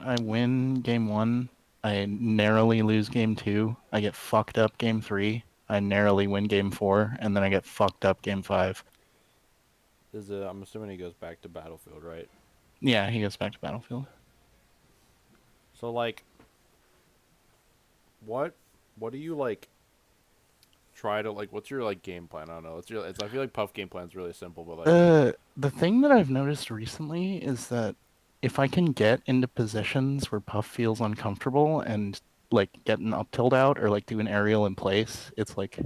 I win game one. I narrowly lose game two. I get fucked up game three. I narrowly win game four, and then I get fucked up game five. I'm assuming he goes back to Battlefield, right? Yeah, he goes back to Battlefield. So like, what what do you like try to like? What's your like game plan? I don't know. I feel like Puff game plan is really simple, but like, The thing that I've noticed recently is that if I can get into positions where Puff feels uncomfortable and like get an up tilt out or like do an aerial in place, it's like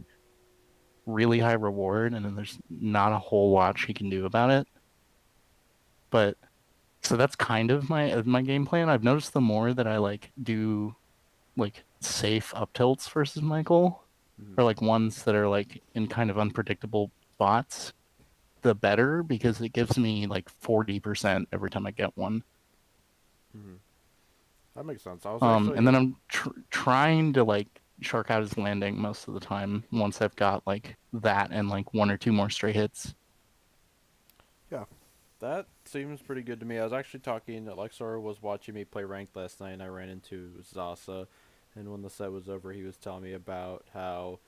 really high reward, and then there's not a whole lot she can do about it. But so that's kind of my game plan. I've noticed the more that I like do like safe up tilts versus Michael, mm-hmm, or like ones that are like in kind of unpredictable spots, the better because it gives me like 40% every time I get one. mm-hmm. That makes sense. I was actually And then I'm trying to like shark out his landing most of the time once I've got like that and like one or two more straight hits. yeah. That seems pretty good to me. I was actually talking. Lexor was watching me play ranked last night, and I ran into Zasa. And when the set was over, he was telling me about how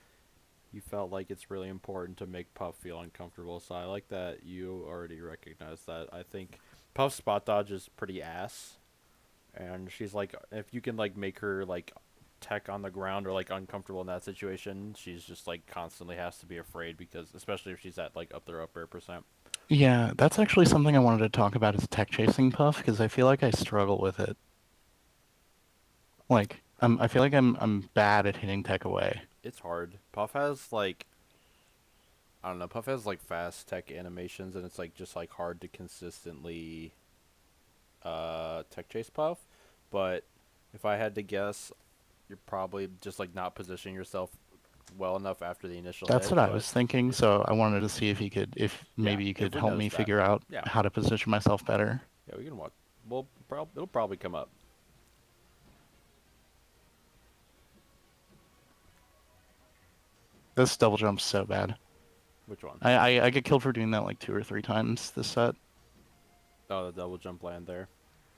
he felt like it's really important to make Puff feel uncomfortable. So I like that you already recognize that. I think Puff's spot dodge is pretty ass, and she's like, if you can like make her like tech on the ground or like uncomfortable in that situation, she's just like constantly has to be afraid because especially if she's at like up their upper percent. Yeah, that's actually something I wanted to talk about is tech chasing Puff because I feel like I struggle with it. Like I feel like I'm bad at hitting tech away. It's hard. Puff has like I don't know. Puff has like fast tech animations, and it's like just like hard to consistently tech chase Puff. But if I had to guess, you're probably just like not positioning yourself well enough after the initial That's hit. what I But was thinking, if so I wanted to see if yeah, maybe you could if we help me notice that, figure out yeah, how to position myself better. yeah, we can watch. Well, it'll probably come up. This double jump's so bad. Which one? I get killed for doing that like two or three times this set. Oh, the double jump land there.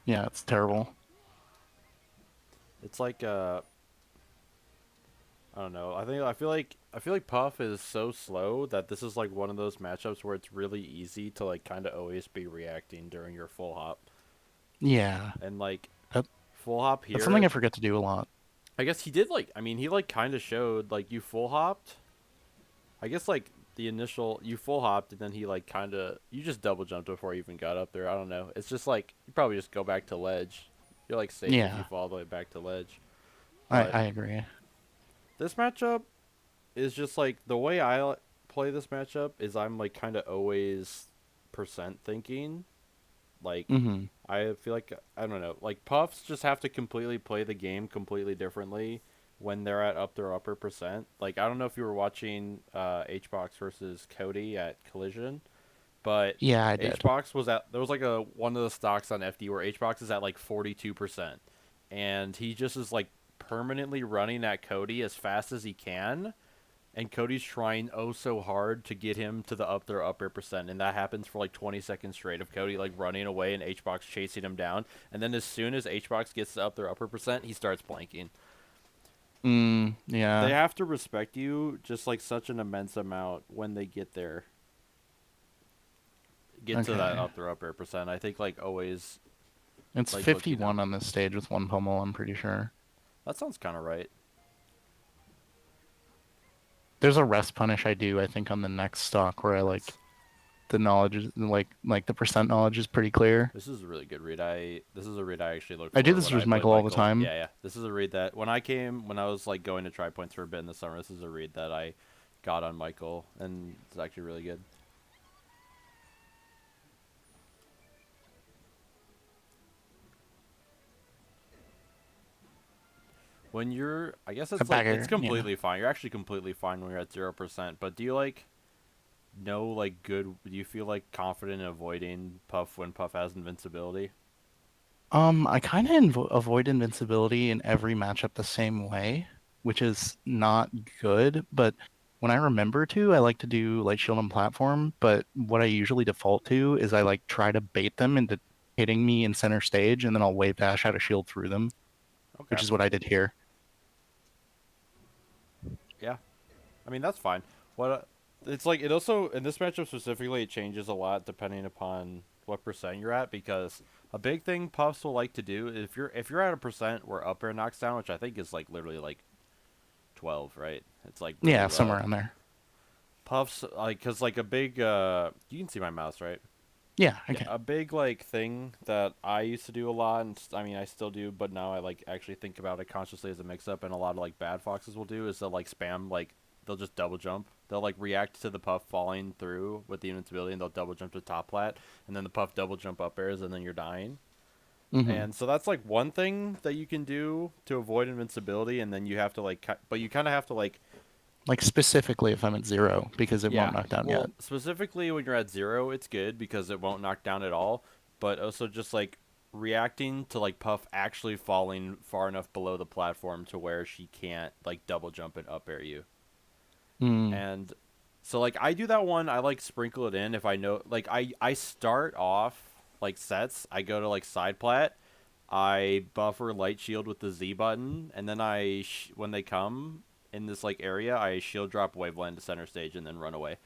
Yeah, it's terrible. It's like I don't know. I feel like Puff is so slow that this is like one of those matchups where it's really easy to like kind of always be reacting during your full hop. Yeah, And like that full hop that's something here, I forget to do a lot. I guess he did like I mean, he like kind of showed like you full hopped. I guess like the initial you full hopped and then he like kind of you just double jumped before you even got up there. I don't know. It's just like you probably just go back to ledge. You're like safe if you Yeah, fall all the way back to ledge. I But I agree. this matchup is just like the way play this matchup is I'm like kind of always percent thinking. Like Hmm. I feel like I don't know. Like Puffs just have to completely play the game completely differently when they're at up their upper percent. Like I don't know if you were watching HBox versus Cody at Collision, but Yeah, I did. HBox was at there was like a one of the stocks on FD where HBox is at like 42%, and he just is like permanently running at Cody as fast as he can, and Cody's trying oh so hard to get him to the up their upper percent, and that happens for like 20 seconds straight of Cody like running away and HBox chasing him down, and then as soon as HBox gets to up their upper percent, he starts blanking. They Yeah. have to respect you just like such an immense amount when they get to that Okay. up their upper percent. I think like always It's like look, 51 on this stage with one pummel, I'm pretty sure. that sounds kind of right. There's a rest punish I do, I think, on the next stock where I like the knowledge is like the percent knowledge is pretty clear. This is a really good read. This is a read I actually look I do for this when I with play Michael all the Michael. time. Yeah, yeah. This is a read that when I was like going to try points for a bit in the summer, this is a read that I got on Michael, and it's actually really good. When you're, I guess A it's like it's bagger, yeah. completely fine. You're actually completely fine when you're at 0%. But do you like know like good? Do you feel like confident in avoiding Puff when Puff has invincibility? I kind of avoid invincibility in every matchup the same way, which is not good. But when I remember to, I like to do light shield on platform. But what I usually default to is I like try to bait them into hitting me in center stage, and then I'll wave dash out a shield through them, Okay. which is what I did here. Yeah. I mean, that's fine. What it's like it also in this matchup specifically it changes a lot depending upon what percent you're at because a big thing puffs will like to do if you're at a percent where up air knocks down, which I think is like literally like 12, right? It's like really Yeah, low. somewhere on there. Puffs like cuz like a big you can see my mouse, right? Yeah, Yeah, okay. a big like thing that I used to do a lot, and I mean I still do, but now I like actually think about it consciously as a mix-up, and a lot of like bad foxes will do is they'll like spam like they'll just double jump. They'll like react to the puff falling through with the invincibility, and they'll double jump to top plat, and then the puff double jump up airs, and then you're dying. Hmm. And so that's like one thing that you can do to avoid invincibility, and then you have to like, but you kind of have to like Like specifically if I'm at 0 because it won't yeah. knock down yet. Well, specifically when you're at 0, it's good because it won't knock down at all. But also just like reacting to like Puff actually falling far enough below the platform to where she can't like double jump and up air you. Mm, And so like I do that one. I like sprinkle it in if I know like I start off like sets. I go to like side plat. I buffer light shield with the Z button, and then when they come in this like area, I shield drop waveland to center stage and then run away.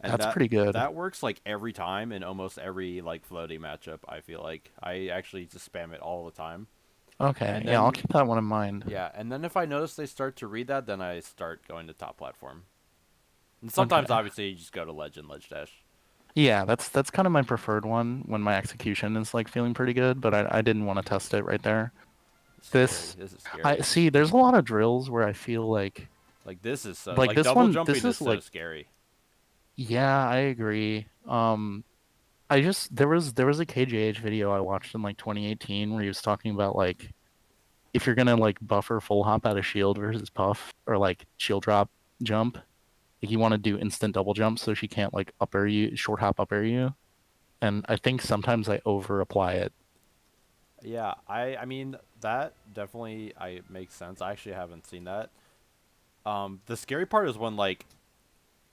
And that's that pretty good. that works like every time in almost every like floaty matchup. I feel like I actually just spam it all the time. Okay, And yeah, I'll then keep that one in mind. yeah, and then if I notice they start to read that, then I start going to top platform. And sometimes Okay. obviously you just go to ledge dash. Yeah, that's kind of my preferred one when my execution is like feeling pretty good, but I didn't want to test it right there. Scary. This This is I scary. see there's a lot of drills where I feel Like this is so like like this double one jumping this is is so like scary. yeah, I agree. I just there was a KJH video I watched in like 2018 where he was talking about like if you're gonna like buffer full hop out of shield versus puff or like shield drop jump, like you want to do instant double jump so she can't like up air you, short hop up air you. And I think sometimes I over apply it. Yeah, I mean that definitely I makes sense. I actually haven't seen that. The scary part is when like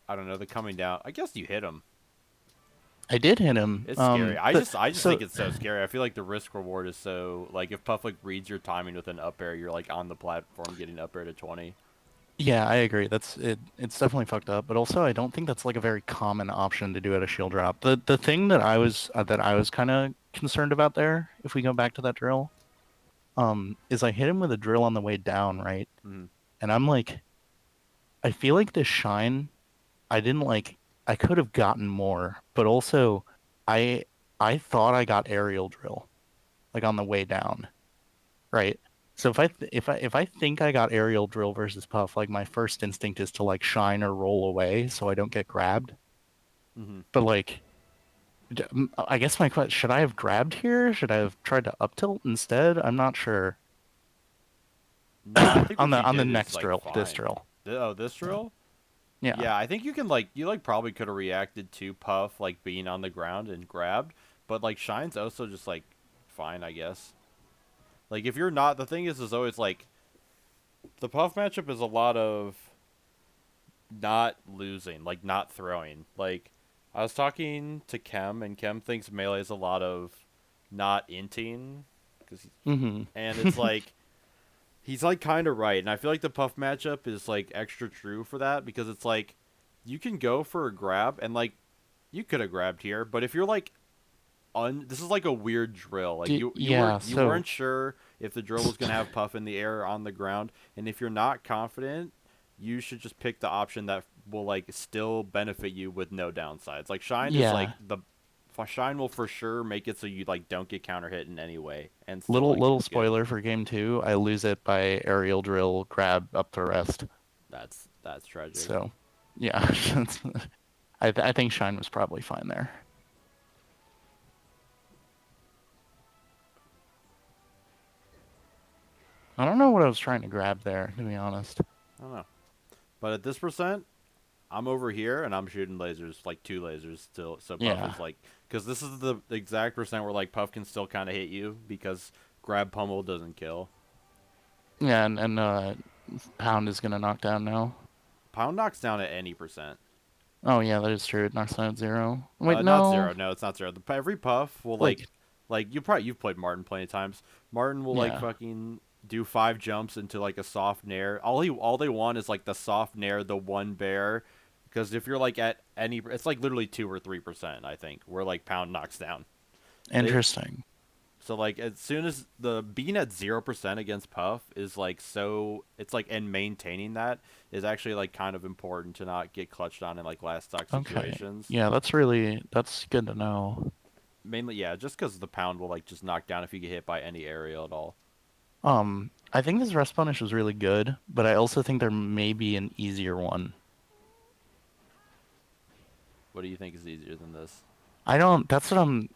I don't know the coming down. I guess you hit them. I did hit him. It's scary. I just So think it's so scary. I feel like the risk reward is so like if Puff like reads your timing with an up air, you're like on the platform getting up air to 20. yeah, I agree. That's it. It's definitely fucked up. But also, I don't think that's like a very common option to do at a shield drop. The thing that I was kind of concerned about there, if we go back to that drill, is I hit him with a drill on the way down, right? Mm-hmm. And I'm like, I feel like this shine, I didn't like. I could have gotten more, but also, I I thought I got aerial drill like on the way down. Right. So if I think I got aerial drill versus puff, like my first instinct is to like shine or roll away so I don't get grabbed. Mm-hmm. But like I guess my question, should I have grabbed here? Should I have tried to up tilt instead? I'm not sure. No, I think On what the you on the did is next like drill, this fine. drill. Oh, this drill? Yeah. Yeah, I think you can like you like probably could have reacted to Puff like being on the ground and grabbed, but like Shine's also just like fine, I guess. Like if you're not, the thing is always like the Puff matchup is a lot of not losing, like not throwing. Like I was talking to Kem, and Kem thinks melee is a lot of not inting, cause Mm-hmm. and it's like he's like kind of right, and I feel like the Puff matchup is like extra true for that because it's like you can go for a grab and like you could have grabbed here, but if you're like this is like a weird drill. Like Yeah, you weren't sure if the drill was gonna have Puff in the air or on the ground, and if you're not confident, you should just pick the option that will like still benefit you with no downsides. Like Shine is like yeah. the Shine will for sure make it so you like don't get counter hit in any way, and still Little like little it's good. spoiler for game two, I lose it by aerial drill grab up the rest. That's tragic. So yeah, I think Shine was probably fine there. I don't know what I was trying to grab there, to be honest. I don't know, but at this percent, I'm over here and I'm shooting lasers, like two lasers still. So Puff Yeah. is like, because this is the exact percent where like Puff can still kind of hit you because grab pummel doesn't kill. Yeah, and Pound is gonna knock down now. Pound knocks down at any percent. Oh yeah, that is true. It knocks down at 0. Wait, Not no. zero. No, it's not zero. Every Puff will Like Like you've played Martin plenty of times. Martin will like Yeah. fucking do 5 jumps into like a soft nair. All they want is like the soft nair, the one bear. Because if you're like at any, it's like literally 2 or 3%. I think where like pound knocks down. They Interesting. so like as soon as the being at 0% against Puff is like so it's like and maintaining that is actually like kind of important to not get clutched on in like last stock Okay. situations. Yeah, that's good to know. Mainly, yeah, just because the pound will like just knock down if you get hit by any aerial at all. I think this rest punish was really good, but I also think there may be an easier one. What do you think is easier than this? I don't, that's what I'm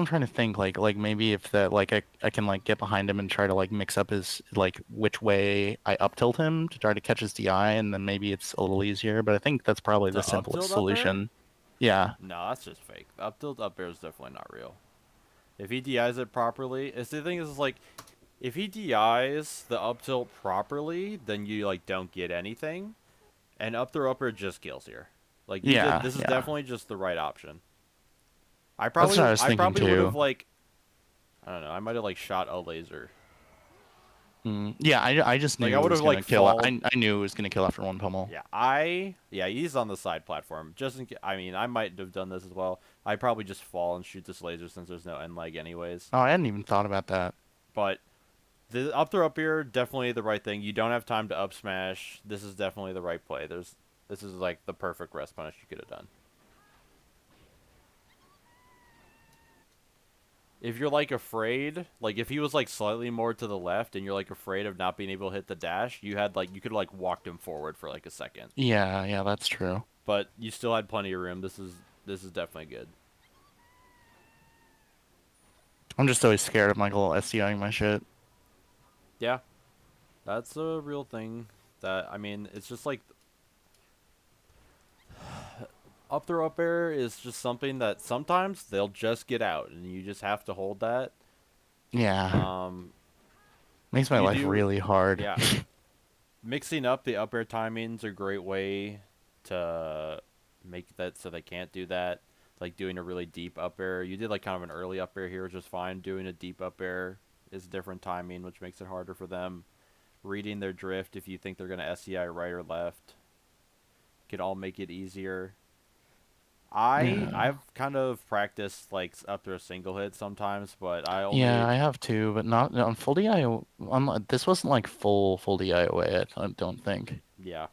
trying to think. Like maybe if that, like I can like get behind him and try to like mix up his, like which way I up tilt him to try to catch his DI, and then maybe it's a little easier, but I think that's probably the To up simplest tilt up air? solution. Yeah. No, that's just fake. The up tilt up air is definitely not real. If he DIs it properly, it's the thing is like if he DIs the up tilt properly, then you like don't get anything, and up throw up air just kills here. Like you did, Yeah, this is yeah. definitely just the right option. That's what I was I thinking probably would too. have like, I don't know, I might have like shot a laser. Yeah, I just Like knew I it would was have gonna like kill. fall. I knew it was gonna kill after one pummel. Yeah, he's on the side platform. I mean, I might have done this as well. I'd probably just fall and shoot this laser since there's no end leg anyways. Oh, I hadn't even thought about that. But the up throw up here definitely the right thing. You don't have time to up smash. This is definitely the right play. This is like the perfect rest punish you could have done. If you're like afraid, like if he was like slightly more to the left and you're like afraid of not being able to hit the dash, you could like walked him forward for like a second. Yeah, yeah, that's true. But you still had plenty of room. This is definitely good. I'm just always scared of Michael SDIing my shit. Yeah, that's a real thing. That I mean, it's just like up throw up air is just something that sometimes they'll just get out, and you just have to hold that. Yeah, Um, makes my you life do, really hard. yeah. Mixing up the up air timings a great way to make that so they can't do that. Like doing a really deep up air. You did like kind of an early up air here, which is fine. Doing a deep up air is different timing, which makes it harder for them. Reading their drift if you think they're gonna SCI right or left could all make it easier. Yeah. I've kind of practiced like up through a single hit sometimes, but I Yeah, only I have too, but not on full DI. This wasn't like full DIOA. I don't think. yeah.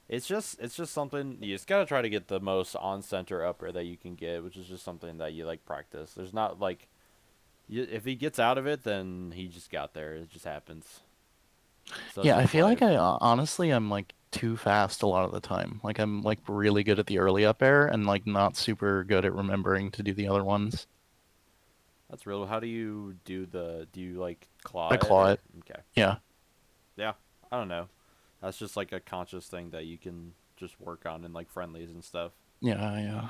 It's just something you just gotta try to get the most on center upper that you can get, which is just something that you like practice. There's not like if he gets out of it, then he just got there. It just happens. Such Yeah, I is feel like life. honestly I'm like too fast a lot of the time. Like I'm like really good at the early up air and like not super good at remembering to do the other ones. That's real. How do you do the? Do you like claw I it claw or it. okay? Yeah. Yeah, I don't know. That's just like a conscious thing that you can just work on in like friendlies and stuff. Yeah, yeah.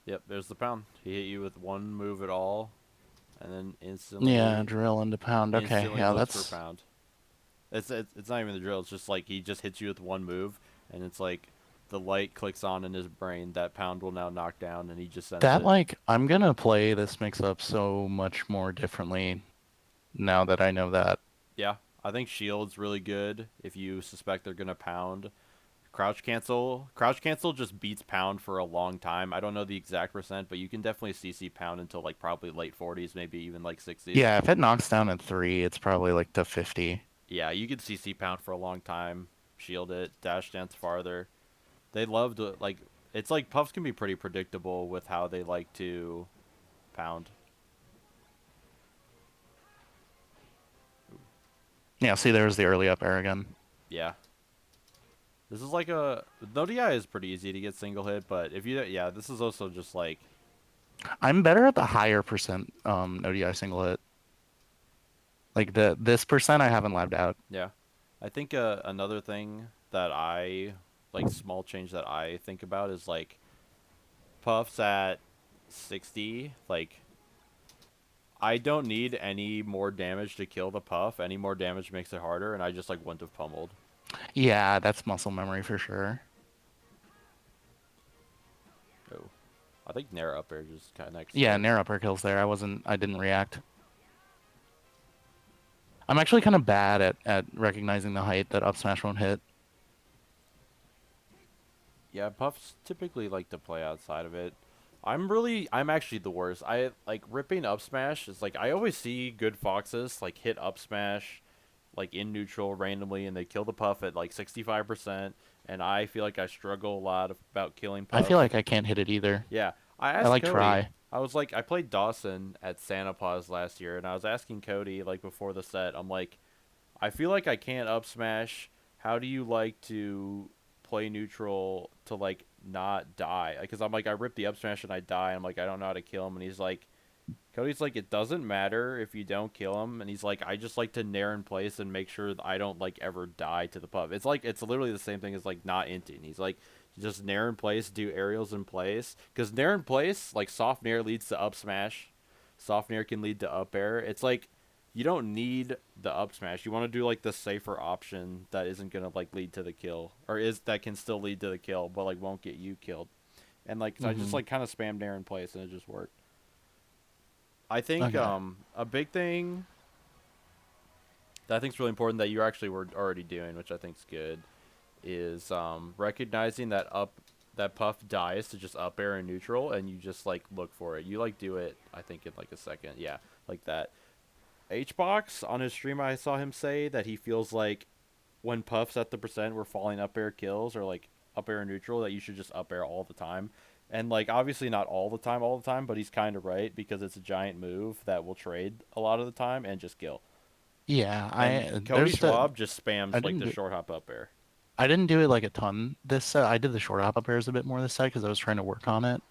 Yep, there's the pound. He hit you with one move at all, and then Yeah, drill into pound. Okay. instantly Yeah, looks for that's pound. It's not even the drill. It's just like he just hits you with one move, and it's like the light clicks on in his brain that pound will now knock down, and he just sends that it. like I'm gonna play this mix up so much more differently now that I know that. Yeah, I think shield's really good if you suspect they're gonna pound. Crouch cancel just beats pound for a long time. I don't know the exact percent, but you can definitely CC pound until like probably late 40s, maybe even like 60s. Yeah, if it knocks down at 3, it's probably like to 50. Yeah, you could CC pound for a long time, shield it, dash dance farther. They love to like it's like puffs can be pretty predictable with how they like to pound. Yeah, see there's the early up air again. Yeah. This is like a no DI is pretty easy to get single hit, but if you yeah, this is also just like I'm better at the higher percent ODI single hit. Like this percent I haven't labbed out. yeah. I think another thing that I like small change that I think about is like puffs at 60 like I don't need any more damage to kill the puff. Any more damage makes it harder, and I just like wouldn't have pummeled. Yeah, that's muscle memory for sure. Oh, I think Nair up air just kind of next to Yeah, it. Nair upper kills there. I didn't react. I'm actually kind of bad at recognizing the height that up smash won't hit. Yeah, puffs typically like to play outside of it. I'm actually the worst. I like ripping up smash is like I always see good foxes like hit up smash like in neutral randomly and they kill the puff at like 65%, and I feel like I struggle a lot about killing I feel puff. like I can't hit it either. Yeah, I I asked like Cody. try. I was like, I played Dawson at Santa Paws last year, and I was asking Cody like before the set. I'm like, I feel like I can't up smash. How do you like to play neutral to like not die? Because I'm like, I rip the up smash and I die. I'm like, I don't know how to kill him, and he's like, Cody's like, it doesn't matter if you don't kill him, and he's like, I just like to nair in place and make sure that I don't like ever die to the puff. It's like it's literally the same thing as like not inting. He's like, just nair in place, do aerials in place, because nair in place, like soft nair leads to up smash, soft nair can lead to up air. It's like you don't need the up smash. You want to do like the safer option that isn't gonna like lead to the kill, or is that can still lead to the kill, but like won't get you killed. And like so I just Hmm. like kind of spam nair in place, and it just worked. I think Okay. a big thing that I think is really important that you actually were already doing, which I think is good, is recognizing that puff dies to just up air and neutral, and you just like look for it. You like do it, I think, in like a second. Yeah, like that. Hbox on his stream, I saw him say that he feels like when puffs at the percent were falling up air kills or like up air and neutral, that you should just up air all the time. And like obviously not all the time, but he's kind of right because it's a giant move that will trade a lot of the time and just kill. Yeah, And I Cody there's the Schwab just I spams like didn't the do short hop up air. I didn't do it like a ton this set. I did the short hop up airs a bit more this set because I was trying to work on it.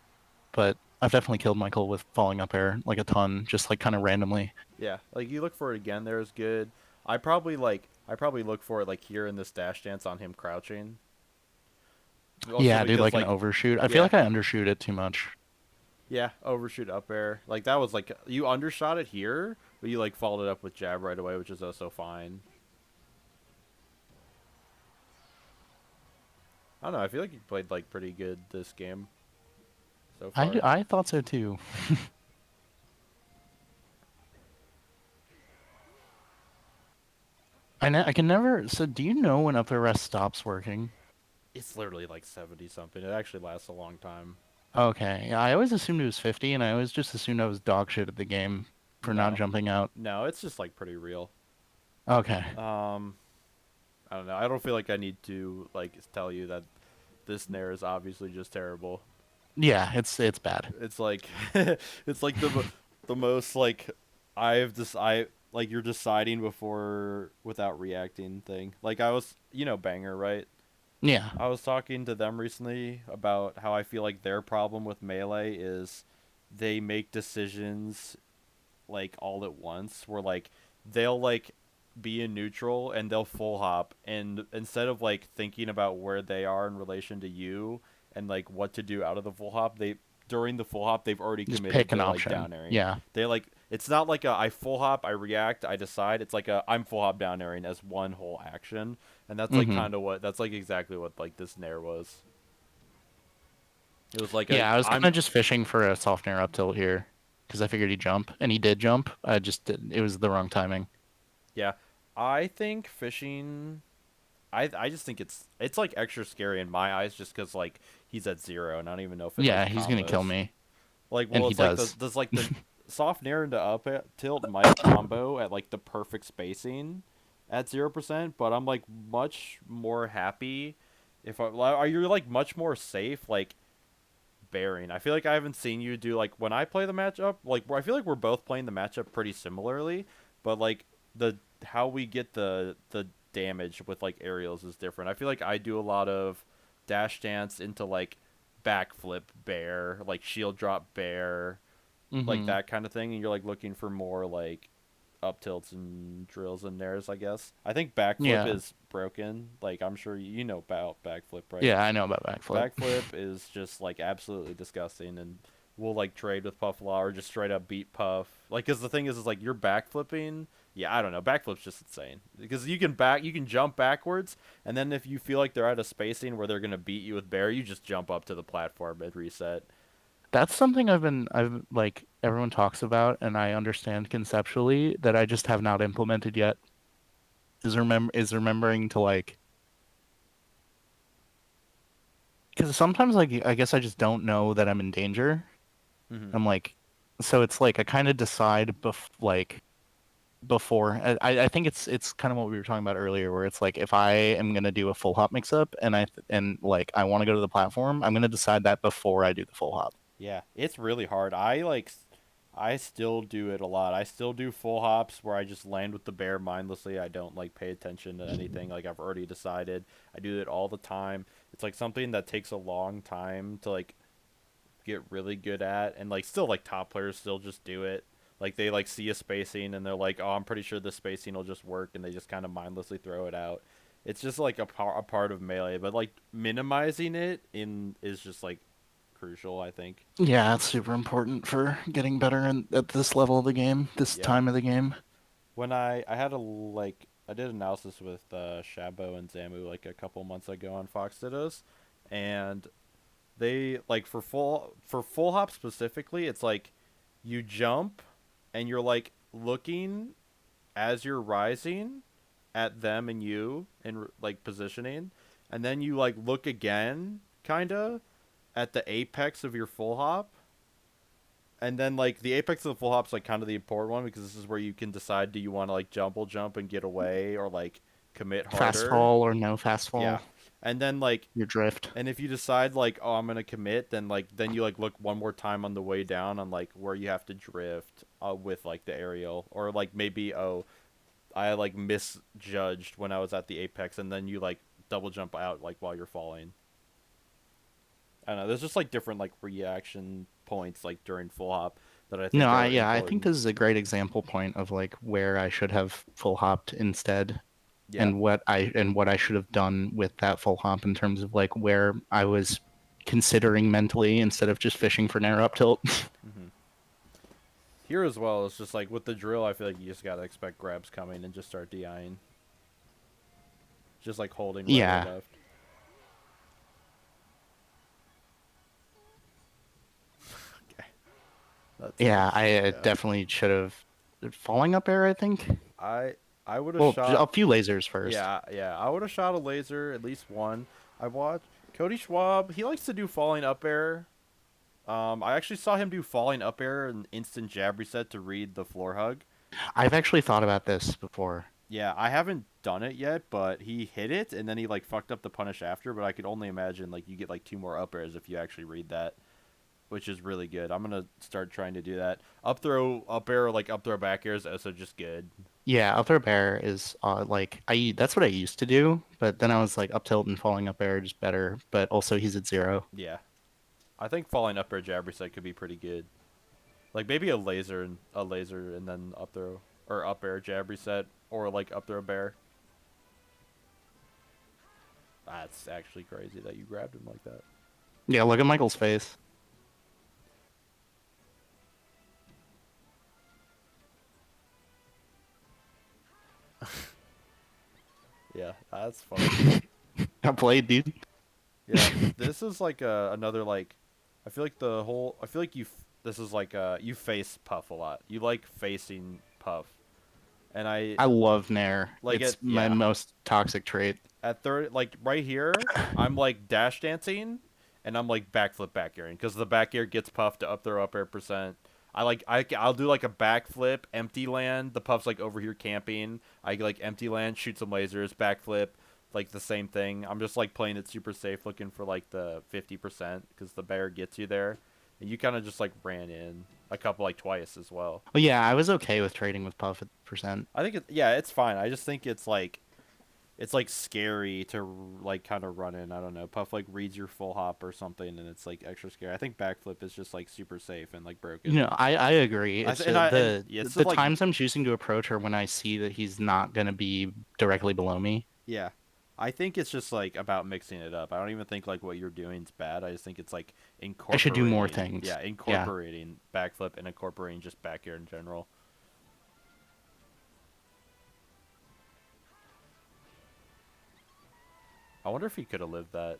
But I've definitely killed Michael with falling up air like a ton, just like kind of randomly. Yeah, like you look for it again. There is good. I probably look for it like here in this dash dance on him crouching. Also Yeah, dude, because like an like overshoot. I feel yeah like I undershoot it too much. yeah overshoot up air like that was like you undershot it here, but you like followed it up with jab right away, which is also fine. I don't know. I feel like you played like pretty good this game so far. I thought so too. I can never. So do you know when up air rest stops working? It's literally like 70 something. It actually lasts a long time. Okay, yeah, I always assumed it was 50, and I always just assumed I was dog shit at the game for not No, jumping out. no, it's just like pretty real. Okay. Um, I don't know. I don't feel like I need to like tell you that this Nair is obviously just terrible. Yeah, it's bad. It's like it's like the most like I like you're deciding before without reacting thing. Like I was, Banger, right? Yeah. I was talking to them recently about how I feel like their problem with Melee is they make decisions like all at once where like they'll like be in neutral and they'll full hop, and instead of like thinking about where they are in relation to you and like what to do out of the full hop, they during the full hop they've already Just committed pick an to like option. down airing. Yeah. They like it's not like a I full hop, I react, I decide. It's like a I'm full hop down airing as one whole action, and that's like Mm-hmm. kind of what that's like exactly what like this nair was. It was like a Yeah, I was kind I'm of just fishing for a soft air up tilt here because I figured he'd jump, and he did jump. I just did, it was the wrong timing. yeah. I think fishing I just think it's like extra scary in my eyes just because like he's at zero and I don't even know if it Yeah, like he's gonna kill combos. me, Like, and well, he it's like does. does like the soft nair into up tilt might combo at like the perfect spacing at 0%, but I'm like much more happy if are you like much more safe like bearing. I feel like I haven't seen you do like when I play the matchup. Like I feel like we're both playing the matchup pretty similarly, but like the how we get the damage with like aerials is different. I feel like I do a lot of dash dance into like backflip bear, like shield drop bear, like Mm-hmm. that kind of thing, and you're like looking for more like up tilts and drills in theirs, I guess. I think backflip Yeah. is broken. Like I'm sure you know about backflip, right? Yeah, I know about backflip. Backflip is just like absolutely disgusting, and will like trade with Puff a lot or just straight up beat Puff. Like, cause the thing is like you're backflipping. Yeah, I don't know. Backflip's just insane because you can jump backwards, and then if you feel like they're at a spacing where they're gonna beat you with bear, you just jump up to the platform and reset. That's something I've like everyone talks about and I understand conceptually that I just have not implemented yet is remembering to like because sometimes like I guess I just don't know that I'm in danger. Hmm. I'm like so it's like I kind of decide before I think it's kind of what we were talking about earlier where it's like if I am gonna do a full hop mix up and like I want to go to the platform, I'm gonna decide that before I do the full hop. Yeah, it's really hard. I still do it a lot. I still do full hops where I just land with the bear mindlessly. I don't like pay attention to anything. Like I've already decided. I do it all the time. It's like something that takes a long time to like get really good at, and like still like top players still just do it. Like they like see a spacing and they're like, "Oh, I'm pretty sure this spacing will just work," and they just kind of mindlessly throw it out. It's just like a part of melee, but like minimizing it in is just like crucial, I think. Yeah, it's super important for getting better at this level of the game, this Yeah. time of the game. When I had a like I did analysis with Shabo and Zamu like a couple months ago on Fox Dittos, and they like for full hop specifically, it's like you jump and you're like looking as you're rising at them and you and like positioning, and then you like look again kinda at the apex of your full hop, and then like the apex of the full hop's like kind of the important one because this is where you can decide do you want to like jump and get away or like commit Fast harder. fall or no fast Yeah. fall, And then like your drift. and if you decide like oh I'm gonna commit then you like look one more time on the way down on like where you have to drift with like the aerial or like maybe oh I like misjudged when I was at the apex and then you like double jump out like while you're falling. I don't know. There's just like different like reaction points like during full hop that I No, think are I think important. this is a great example point of like where I should have full hopped instead Yeah. and what I should have done with that full hop in terms of like where I was considering mentally instead of just fishing for narrow up tilt. Hmm. Here as well, it's just like with the drill, I feel like you just gotta expect grabs coming and just start DIing. Just like holding right or Yeah. left. Okay. That's Yeah, I yeah. definitely should have falling up air, I think. I I would have Well, shot a few lasers first. yeah, I would have shot a laser, at least one. I watched Cody Schwab, he likes to do falling up air. I actually saw him do falling up air and instant jab reset to read the floor hug. I've actually thought about this before. Yeah, I haven't done it yet, but he hit it and then he like fucked up the punish after, but I could only imagine like you get like two more up airs if you actually read that, which is really good. I'm gonna start trying to do that. Up throw, up air, or like up throw back air is also just good. Yeah, up throw bear is like I that's what I used to do, but then I was like up tilt and falling up air just better, but also he's at zero. Yeah, I think falling up air jab reset could be pretty good. Like maybe a laser and then up throw or up air jab reset or like up throw bear. That's actually crazy that you grabbed him like that. Yeah, look at Michael's face. Yeah, that's funny. I played, dude. Yeah, this is like another like, I feel like the whole I feel like this is like you face Puff a lot. You like facing Puff, and I I love Nair. like It's it. my Yeah, most toxic trait. at third like right here, I'm like dash dancing, and I'm like backflip back airing because the back air gets Puff to up throw up air percent. I'll do like a backflip, empty land. The Puff's like over here camping. I like empty land, shoot some lasers, backflip, like the same thing. I'm just like playing it super safe, looking for like the 50% because the bear gets you there, and you kind of just like ran in a couple like twice as well. Well, yeah, I was okay with trading with Puff at percent. I think yeah, it's fine. I just think it's like scary to like kind of run in. I don't know. Puff like reads your full hop or something, and it's like extra scary. I think backflip is just like super safe and like You broken. know, I agree. It's And yeah, it's the like times I'm choosing to approach are when I see that he's not gonna be directly below me. yeah, I think it's just like about mixing it up. I don't even think like what you're doing is bad. I just think it's like I should do more incorporating, things. yeah, Yeah. incorporating backflip and incorporating just back air in general. I wonder if he could have lived that.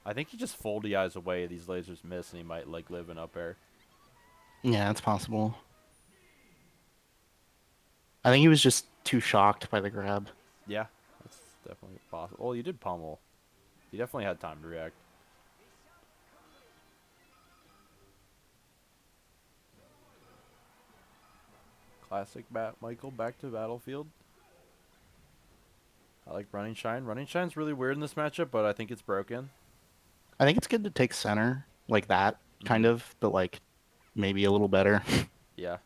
I think he just fold the eyes away. These lasers miss, and he might like live in up air. Yeah, it's possible. I think he was just too shocked by the grab. Yeah, that's definitely possible. Oh, you did pummel. You definitely had time to react. Classic Bat Michael back to battlefield. I like running shine. Running shine's really weird in this matchup, but I think it's broken. I think it's good to take center like that, Mm-hmm. kind of, but like maybe a little better. Yeah.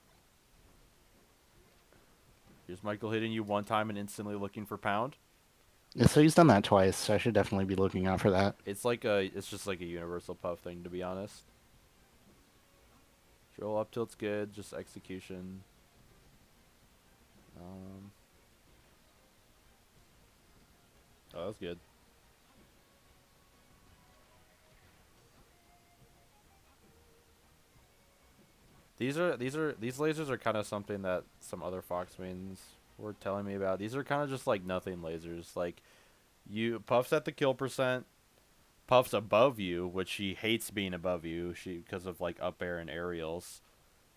Here's Michael hitting you one time and instantly looking for pound. So he's done that twice, so I should definitely be looking out for that. It's just like a universal puff thing to be honest. Drill up tilt's good, just execution. Um, oh, that's good. These lasers are kind of something that some other Fox mains were telling me about. These are kind of just like nothing lasers. Like you puffs at the kill percent, puffs above you, which she hates being above you. She because of like up air and aerials,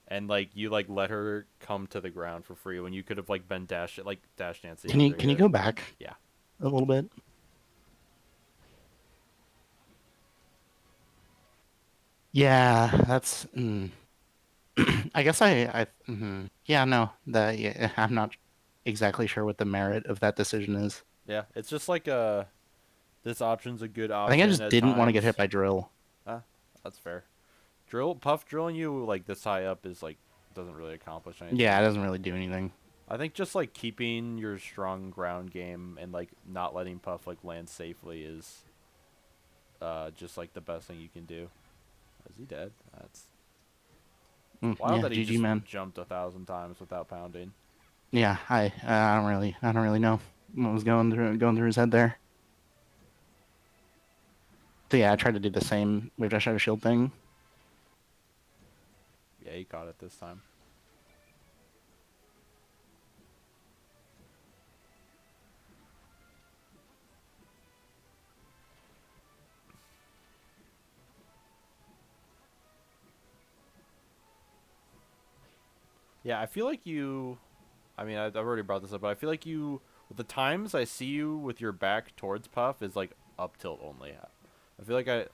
and like you like let her come to the ground for free when you could have like been dash dancing Can you under can you here. go back Yeah, a little bit? Yeah, that's. I guess yeah, no, that yeah, I'm not exactly sure what the merit of that decision is. yeah. It's just like this option's a good I think I option just at didn't want to get hit times. by drill. Ah, that's fair. Puff drilling you like this high up is like doesn't really accomplish Yeah, it anything. doesn't really do anything. I think just like keeping your strong ground game and like not letting Puff like land safely is just like the best thing you can do. Is he dead? That's wild Yeah, that he GG just man. jumped 1,000 times without pounding. Yeah, I don't really know what was going through his head there. So yeah, I tried to do the same wave dash out of shield thing. Yeah, he caught it this time. Yeah, I feel like you. I mean, I've already brought this up, but I feel like you. With the times I see you with your back towards Puff is like up tilt only. I feel like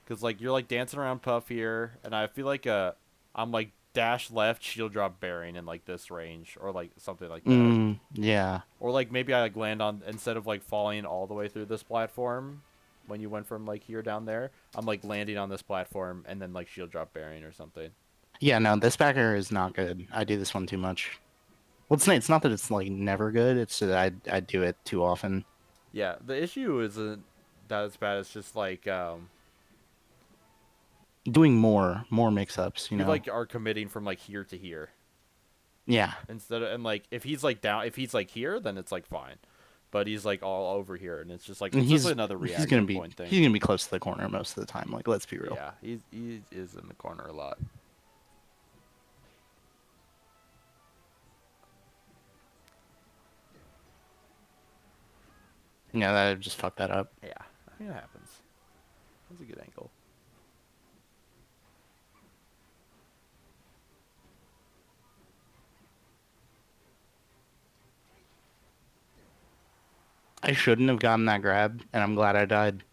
because like you're like dancing around Puff here, and I feel like I'm like dash left, shield drop bearing in like this range, or like something like that, Yeah. or like maybe I like land on instead of like falling all the way through this platform. When you went from like here down there, I'm like landing on this platform and then like shield drop bearing or something. Yeah, no, this backer is not good. I do this one too much. Well, it's not that it's like never good. It's that I do it too often. Yeah, the issue isn't that it's bad. It's just like Doing more mix-ups, you you know. like are committing from like here to here Yeah. instead of and like if he's like down if he's like here then it's like fine, but he's like all over here and it's just like And it's just another reaction point thing. he's gonna be close to the corner most of the time. Like, let's be real. Yeah, he is in the corner a lot. Yeah, that just fucked that up. Yeah, I mean it happens. That's a good angle. I shouldn't have gotten that grab, and I'm glad I died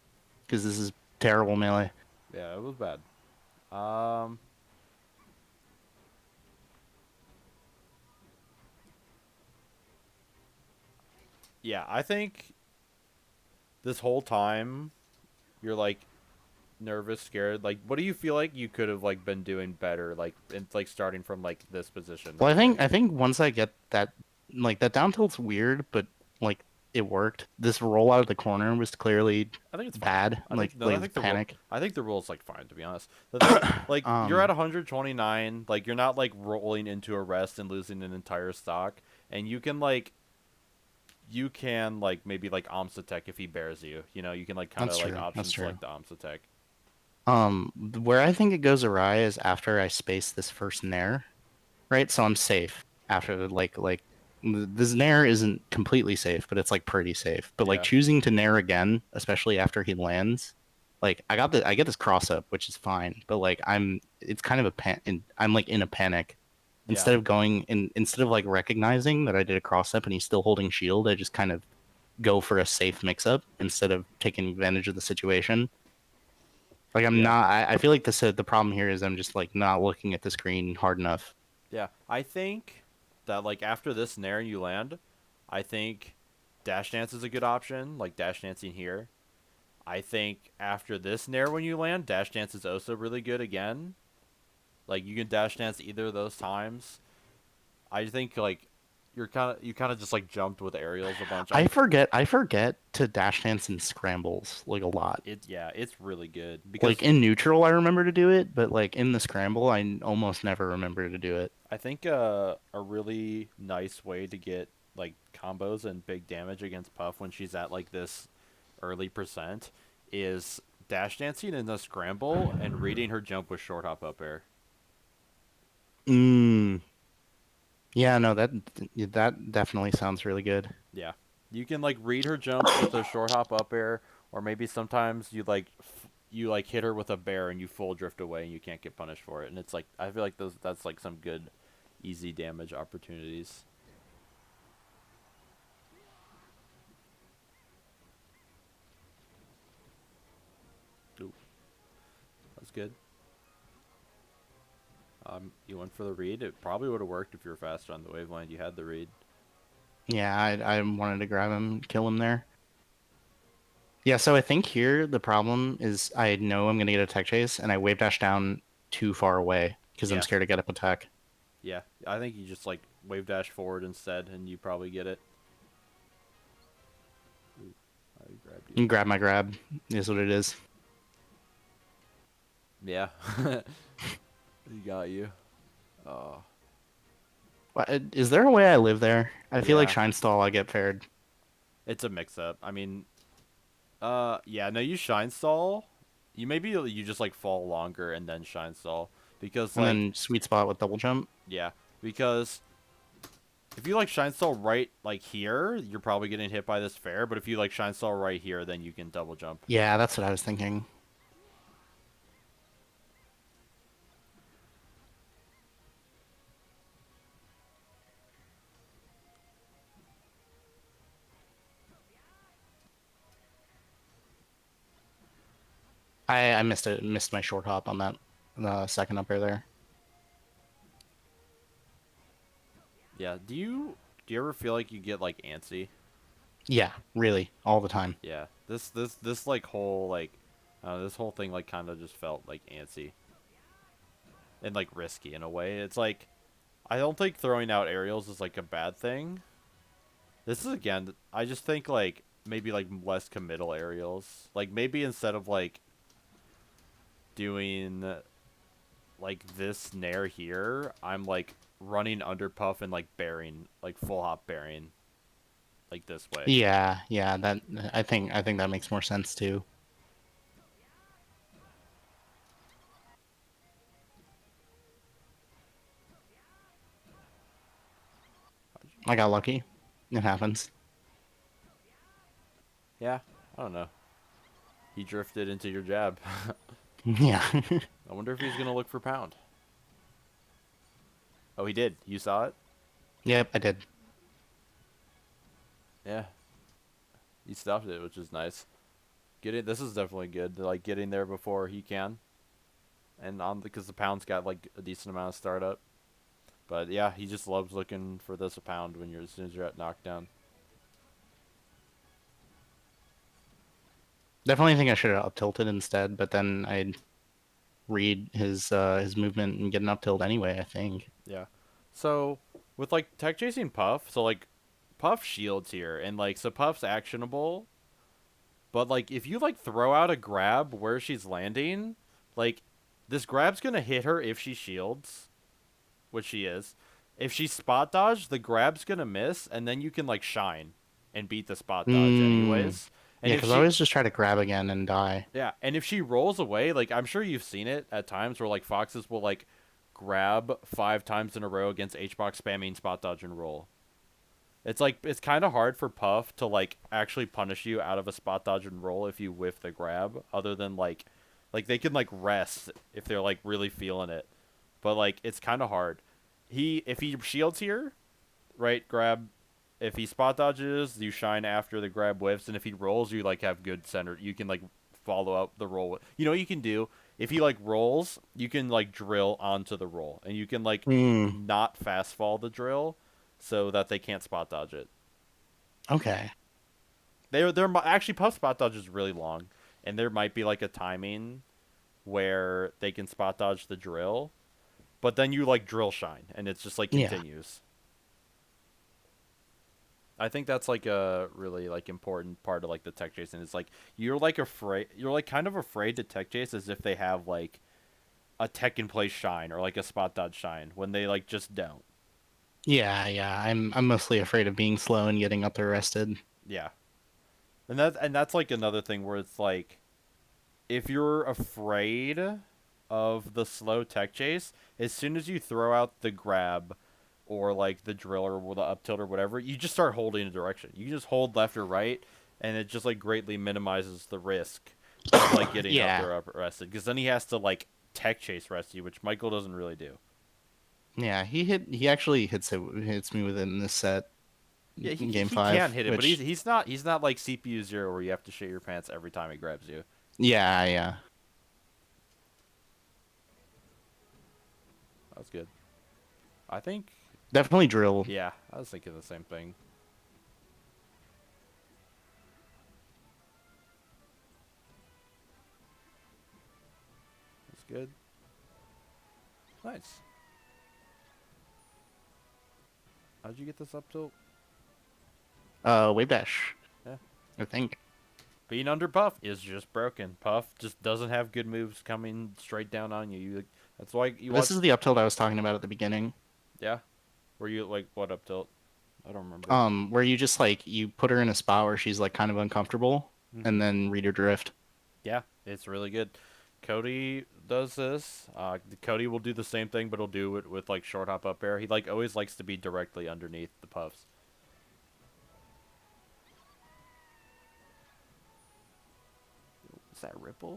because this is terrible melee. Yeah, it was bad. Um, yeah, I think this whole time you're like nervous, scared. Like, what do you feel like you could have like been doing better, like in like starting from like this position Well, right here? I think once I get that, like that down tilt's weird, but like it worked. This roll out of the corner was clearly I think it's fine. bad. I think no, Like I this think the rule. panic. I think the rule's like fine to be honest. The thing, like you're at um, 129, like you're not like rolling into a rest and losing an entire stock, and you can like you can like maybe like Omsatech if he bears you. You know, you can like kind That's of like true. That's option true. select the Omsatech. Where I think it goes awry is after I space this first nair, right? So I'm safe after this nair isn't completely safe, but it's like pretty safe. But like Yeah, choosing to nair again, especially after he lands, like I get this cross up, which is fine, but like it's kind of I'm like in a panic. yeah, Instead of like recognizing that I did a cross up and he's still holding shield, I just kind of go for a safe mix up instead of taking advantage of the situation. Like I'm yeah, not. I feel like the problem here is I'm just like not looking at the screen hard enough. yeah. I think that like after this Nair and you land, I think dash dance is a good option, like dash dancing here. I think after this Nair when you land, dash dance is also really good again. Like you can dash dance either of those times. I think like you kind of just like jumped with aerials a bunch. I I forget to dash dance in scrambles like a lot. it yeah, it's really good Like because in neutral, I remember to do it, but like in the scramble, I almost never remember to do it. I think a really nice way to get like combos and big damage against Puff when she's at like this early percent is dash dancing in the scramble and reading her jump with short hop up air. Mm, yeah, no, that definitely sounds really good. Yeah. You can like read her jump with a short hop up air, or maybe sometimes you like hit her with a bear and you full drift away and you can't get punished for it. And it's like I feel like those that's like some good easy damage opportunities. Ooh, that's good. You went for the read. It probably would have worked if you were faster on the waveland. You had the read. Yeah, I wanted to grab him, kill him there. Yeah, so I think here the problem is I know I'm gonna get a tech chase, and I wave dash down too far away because I'm Yeah, scared to get up attack. yeah. I think you just like wave dash forward instead, and you probably get it. Ooh, I grabbed you. And grab my grab is what it is. Yeah, he got you. Oh, Is there a way I live there? I feel like yeah. Shine Stall I get paired, It's a mix up. I mean, yeah. No, you shine stall. You maybe you just like fall longer and then shine stall because and like then sweet spot with double jump. yeah because if you like shine stall right like here, you're probably getting hit by this fair. But if you like shine stall right here, then you can double jump. Yeah, that's what I was thinking. I missed my short hop on that second up air there. Yeah. Do you ever feel like you get like antsy? Yeah, really, all the time. Yeah. This like whole like this whole thing like kind of just felt like antsy and like risky in a way. It's like I don't think throwing out aerials is like a bad thing. This is again, I just think like maybe like less committal aerials. Like maybe instead of like doing like this nair here, I'm like running under puff and like bearing like full hop bearing like this way. Yeah, yeah, that I think that makes more sense too. I got lucky. It happens. Yeah, I don't know. He drifted into your jab. Yeah. I wonder if he's gonna look for pound. Oh, he did. You saw it? Yep, I did. Yeah, he stuffed it, which is nice. Getting this is definitely good. Like getting there before he can, and on because the pound's got like a decent amount of startup. But yeah, he just loves looking for this a pound when you're as soon as you're at knockdown. Definitely think I should have up tilted instead, but then I'd read his movement and get an up tilt anyway, I think. Yeah. So with like tech chasing Puff, so like Puff shields here, and like so Puff's actionable, but like if you like throw out a grab where she's landing, like this grab's gonna hit her if she shields, which she is. If she spot dodge, the grab's gonna miss, and then you can like shine. and beat the spot dodge Mm. anyways. And Yeah, if because I she always just try to grab again and die. yeah, and if she rolls away, like I'm sure you've seen it at times where like foxes will like grab 5 times in a row against H-box spamming spot dodge and roll. It's like it's kind of hard for Puff to like actually punish you out of a spot dodge and roll if you whiff the grab. Other than like they can like rest if they're like really feeling it, but like it's kind of hard. He if he shields here, right? Grab. If he spot dodges, you shine after the grab whiffs, and if he rolls, you like have good center. You can like follow up the roll. You know what you can do if he like rolls, you can like drill onto the roll, and you can like Mm. not fast fall the drill, so that they can't spot dodge it. Okay. They're actually puff spot dodge is really long, and there might be like a timing where they can spot dodge the drill, but then you like drill shine, and it's just like Yeah. continues. I think that's like a really like important part of like the tech chase, and it's like you're like kind of afraid to tech chase as if they have like a tech in place shine or like a spot dodge shine when they like just don't. Yeah, yeah. I'm mostly afraid of being slow and getting up there arrested. Yeah, and that's like another thing where it's like if you're afraid of the slow tech chase, as soon as you throw out the grab or like the drill or the up tilt or whatever, you just start holding a direction. You just hold left or right, and it just like greatly minimizes the risk of like getting up Yeah. there arrested. Because then he has to like tech chase rest you, which Michael doesn't really do. Yeah, he actually hits me with it in this set Yeah, in game he can 5, hit it, but which he's not like CPU zero where you have to shit your pants every time he grabs you. yeah, yeah. That's good. I think Definitely drill. yeah, I was thinking the same thing. That's good. Nice. How'd you get this up tilt? Wave dash, Yeah. I think. Being under Puff is just broken. Puff just doesn't have good moves coming straight down on you. That's why you This watch. is the up tilt I was talking about at the beginning. Yeah. Were you like what up tilt? I don't remember. Where you just like you put her in a spot where she's like kind of uncomfortable Mm-hmm. and then read her drift. Yeah, it's really good. Cody does this. Cody will do the same thing, but he'll do it with like short hop up air. He like always likes to be directly underneath the puffs. Is that Ripple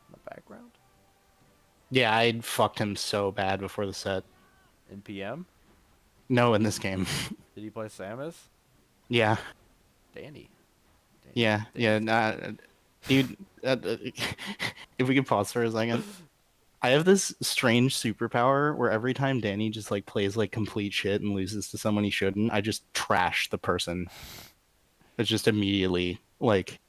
in the background? Yeah, I fucked him so bad before the set. In PM? No, in this game. Did he play Samus? Yeah, Danny. Danny. yeah, yeah. Danny's good. Nah, dude, if we could pause for a second. I have this strange superpower where every time Danny just like plays like complete shit and loses to someone he shouldn't, I just trash the person. It's just immediately like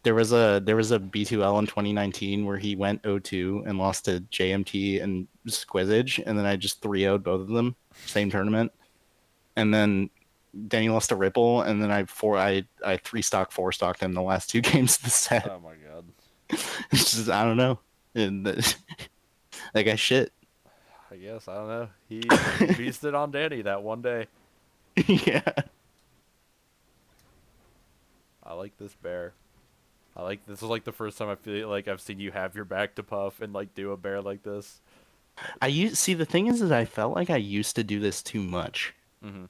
there was a B2L in 2019 where he went 0-2 and lost to JMT and Squizzage, and then I just 3-0'd both of them same tournament. And then Danny lost to Ripple, and then I three stock four stocked him the last two games of the set. Oh my god. It's just I don't know. And that guy shit. I guess I don't know. He feasted on Danny that one day. Yeah. I like this bear. I like this is like the first time I feel like I've seen you have your back to Puff and like do a bear like this. I used see the thing is that I felt like I used to do this too much. Hmm.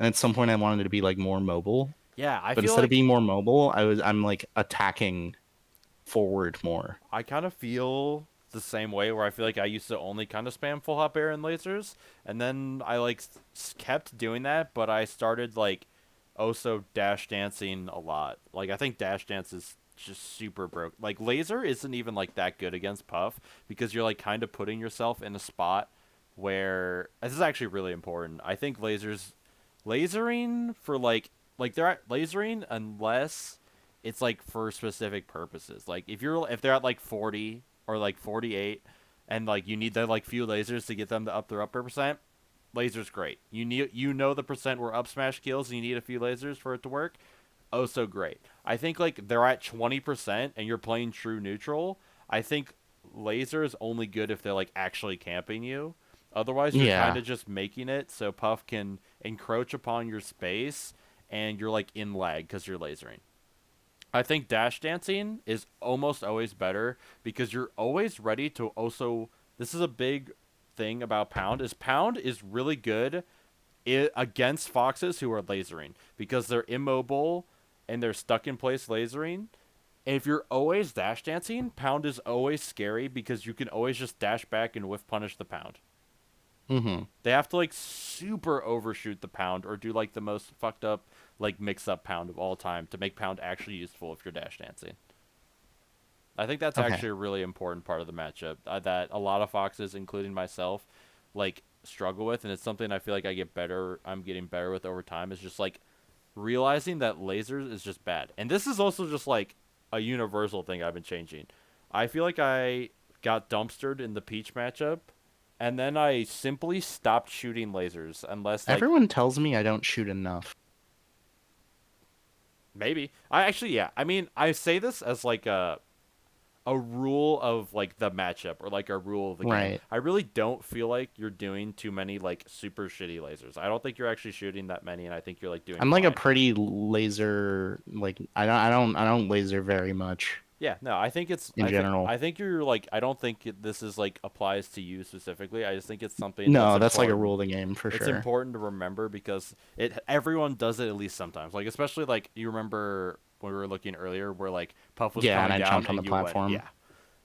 And at some point I wanted to be like more mobile. Yeah, I But feel instead of like being more mobile, I'm like attacking forward more. I kind of feel the same way where I feel like I used to only kind of spam full hop air and lasers, and then I like kept doing that, but I started like also dash dancing a lot. Like I think dash dance is just super broke. Like laser isn't even like that good against Puff because you're like kind of putting yourself in a spot where this is actually really important. I think lasering for like they're at lasering unless it's like for specific purposes. Like if they're at like 40 or like 48 and like you need the like few lasers to get them to up their upper percent, lasers great. You know the percent where up smash kills and you need a few lasers for it to work. Oh so great. I think like they're at 20% and you're playing true neutral. I think laser is only good if they're like actually camping you. Otherwise, you're kind Yeah. of just making it so Puff can encroach upon your space and you're like in lag because you're lasering. I think dash dancing is almost always better because you're always ready to also. This is a big thing about Pound is really good against foxes who are lasering because they're immobile and they're stuck in place lasering. And if you're always dash dancing, Pound is always scary because you can always just dash back and whiff punish the Pound. Hmm. They have to like super overshoot the Pound or do like the most fucked up like mix up Pound of all time to make Pound actually useful if you're dash dancing. I think that's Okay. actually a really important part of the matchup that a lot of foxes, including myself, like struggle with, and it's something I feel like I get better. I'm getting better with over time. Is just like realizing that lasers is just bad, and this is also just like a universal thing I've been changing. I feel like I got dumpstered in the Peach matchup, and then I simply stopped shooting lasers unless like Everyone tells me I don't shoot enough. maybe I actually yeah. I mean I say this as like a rule of like the matchup or like a rule of the game. Right. I really don't feel like you're doing too many like super shitty lasers. I don't think you're actually shooting that many, and I think you're like doing I'm like a fine. pretty laser, like I don't laser very much Yeah, no, I think it's in general. I think you're like I don't think this is like applies to you specifically. I just think it's something that's No, that's like a rule important. of the game for It's sure. important to remember because it everyone does it at least sometimes. Like especially like you remember when we were looking earlier where like Puff was Yeah, and coming I down jumped on and the you went, platform. yeah.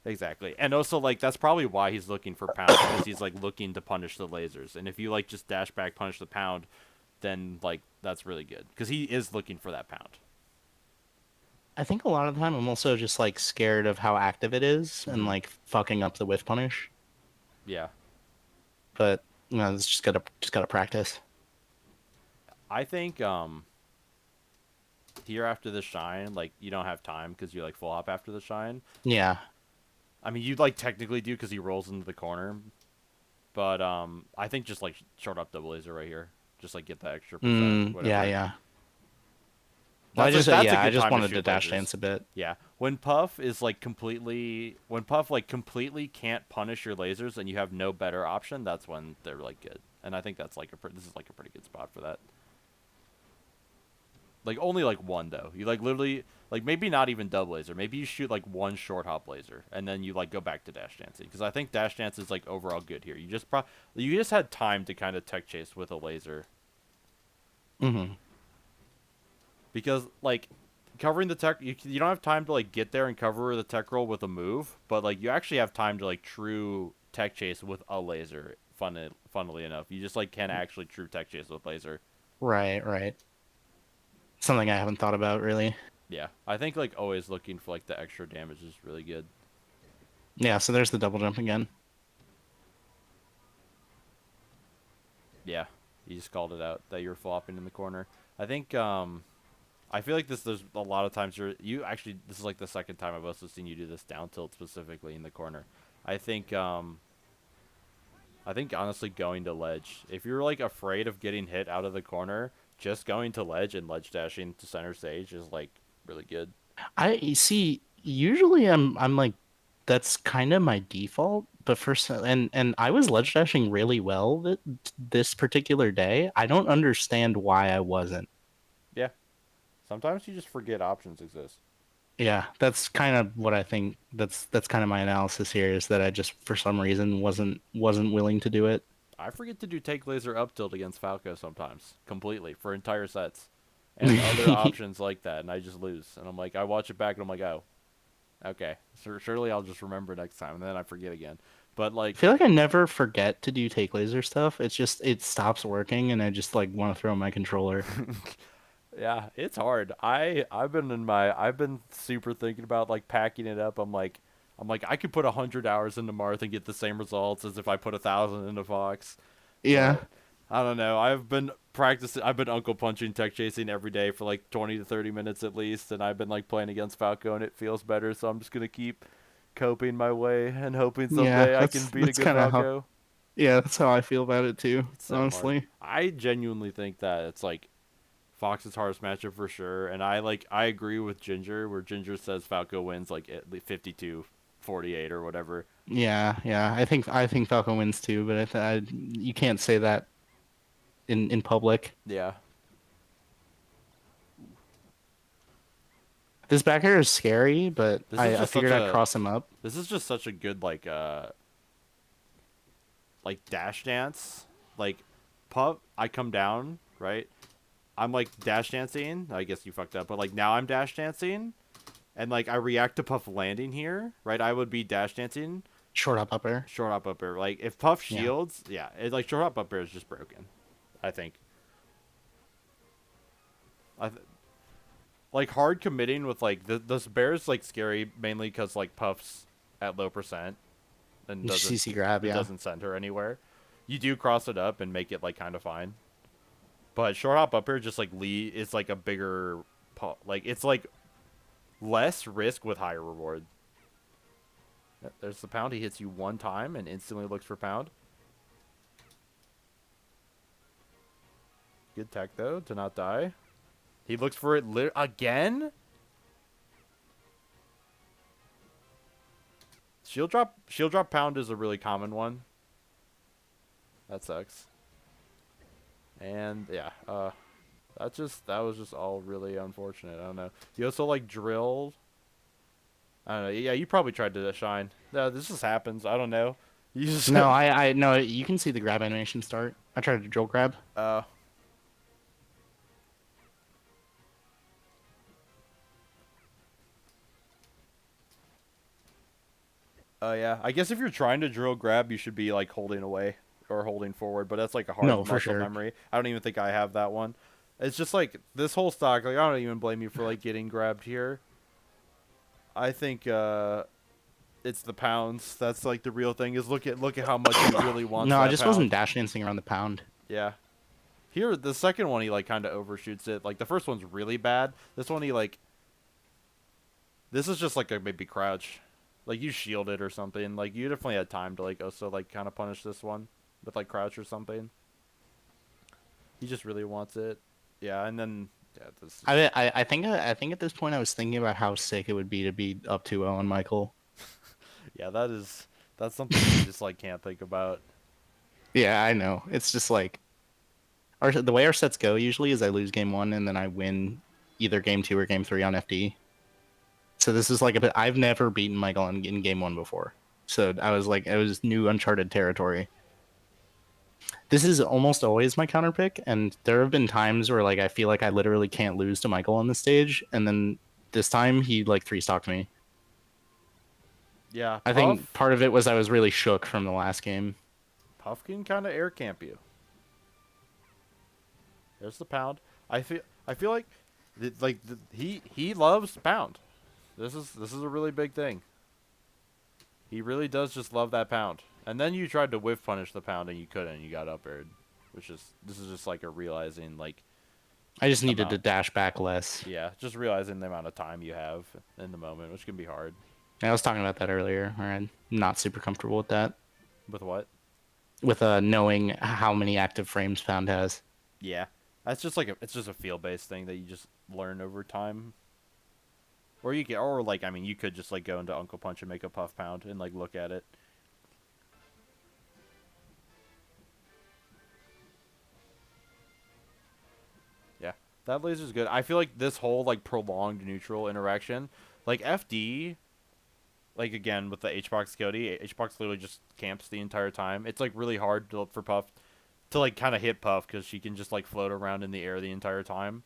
Exactly. And also like that's probably why he's looking for Pound because he's like looking to punish the lasers. And if you like just dash back punish the Pound, then like that's really good because he is looking for that Pound. I think a lot of the time I'm also just like scared of how active it is and Mhm. like fucking up the whiff punish. Yeah. But it's just gotta practice. I think here after the shine, like you don't have time because you like full hop after the shine. Yeah. I mean, you'd like technically do because he rolls into the corner, but I think just like short up double laser right here, just like get that extra percent, Yeah, whatever. yeah. Well, That's a I good just time to wanted to shoot dash lasers. dance a bit. Yeah, when Puff like completely can't punish your lasers and you have no better option, that's when they're like good. And I think that's like this is like a pretty good spot for that. Like only like one though. You like literally like maybe not even double laser. Maybe you shoot like one short hop laser and then you like go back to dash dancing because I think dash dance is like overall good here. You just had time to kind of tech chase with a laser Hmm. because like covering the tech you don't have time to like get there and cover the tech roll with a move, but like you actually have time to like true tech chase with a laser. Funnily enough, you just like can actually true tech chase with laser. Right, right. Something I haven't thought about really. Yeah, I think like always looking for like the extra damage is really good. Yeah, so there's the double jump again. Yeah, you just called it out that you're flopping in the corner. I think I feel like this there's a lot of times you actually this is like the second time I've also seen you do this down tilt specifically in the corner. I think um I think honestly going to ledge. If you're like afraid of getting hit out of the corner, just going to ledge and ledge dashing to center stage is like really good. I you see. Usually I'm like that's kind of my default, but and I was ledge dashing really well this particular day. I don't understand why I wasn't. Yeah. Sometimes you just forget options exist. Yeah, that's kind of what I think. That's kind of my analysis here is that I just for some reason wasn't willing to do it. I forget to do take laser up tilt against Falco sometimes completely for entire sets and other options like that, and I just lose. And I'm like, I watch it back and I'm like, oh, okay, surely I'll just remember next time, and then I forget again. But I like, feel like I never forget to do take laser stuff. It's just it stops working and I just like want to throw my controller. yeah, it's hard. I've been super thinking about like packing it up. I'm like I could put 100 hours into Marth and get the same results as if I put 1,000 into Fox, Yeah. but I don't know. I've been practicing. I've been uncle punching, tech chasing every day for like 20 to 30 minutes at least, and I've been like playing against Falco, and it feels better. So I'm just gonna keep coping my way and hoping Yeah, someday I can beat a that's good kind of how Falco. that's how I feel about it too, It's so hard. honestly. I genuinely think that it's like Fox's hardest matchup for sure, and I agree with Ginger where Ginger says Falco wins like at least 52-48 or whatever. Yeah, yeah. I think Falcon wins too, but you can't say that in public. Yeah, This back air is scary, but This is I just such figured I'd a cross him up. this is just such a good like dash dance. Like puff, I come down, right? I'm like dash dancing. I guess you fucked up, but like now I'm dash dancing and like I react to Puff landing here, right? I would be dash dancing, Short up air. short up air. Like if Puff Yeah. shields, yeah, it like short up air is just broken. I think. I th- like hard committing with like this bear is like scary mainly because like Puff's at low percent and doesn't CC grab, it yeah. doesn't send her anywhere. You do cross it up and make it like kind of fine, but short hop up air just like Lee is like a bigger, like it's like less risk with higher reward. There's the pound. He hits you one time and instantly looks for pound. Good tech though to not die. He looks for it again. Shield drop pound is a really common one. That sucks. And yeah, that was just all really unfortunate. I don't know. You also like drilled. I don't know. Yeah, you probably tried to shine. No, this just happens. I don't know. You just No, no, you can see the grab animation start. I tried to drill grab. uh yeah. I guess if you're trying to drill grab, you should be like holding away or holding forward, but that's like a hard No, for muscle sure. memory. I don't even think I have that one. It's just like this whole stock, like I don't even blame you for like getting grabbed here. I think it's the pounds. That's like the real thing is look at how much he really wants No, I that just wasn't pound. dash dancing around the pound. Yeah. Here the second one he like kind of overshoots it. Like the first one's really bad. This one he like this is just like a maybe crouch. Like you shield it or something. Like you definitely had time to like also like kind of punish this one with like crouch or something. He just really wants it. Yeah, and then yeah, this is I think at this point I was thinking about how sick it would be to be up 2-0 on Michael. yeah, that's something you just like can't think about. Yeah, I know. It's just like the way our sets go usually is I lose game one and then I win either game two or game three on FD. So this is like a bit. I've never beaten Michael in game one before. So I was like, it was new uncharted territory. This is almost always my counter pick, and there have been times where like I feel like I literally can't lose to Michael on the stage, and then this time he like three stocked me. Yeah, I think part of it was I was really shook from the last game. Puff can kind of air camp you. There's the pound. I feel like he loves pound. This is a really big thing. He really does just love that pound. And then you tried to whiff punish the pound and you couldn't. You got up aired, which is this is just like a realizing like I just needed to amount. dash back less. Yeah, just realizing the amount of time you have in the moment, which can be hard. I was talking about that earlier. Where I'm not super comfortable with that. With what? With knowing how many active frames Pound has. Yeah, that's just like it's just a feel based thing that you just learn over time. Or you get, or like I mean, you could just like go into Uncle Punch and make a puff pound and like look at it. Yeah, that laser's good. I feel like this whole like prolonged neutral interaction, like FD, like again with the H-Box Cody, H-Box literally just camps the entire time. It's like really hard for Puff to like kind of hit Puff because she can just like float around in the air the entire time,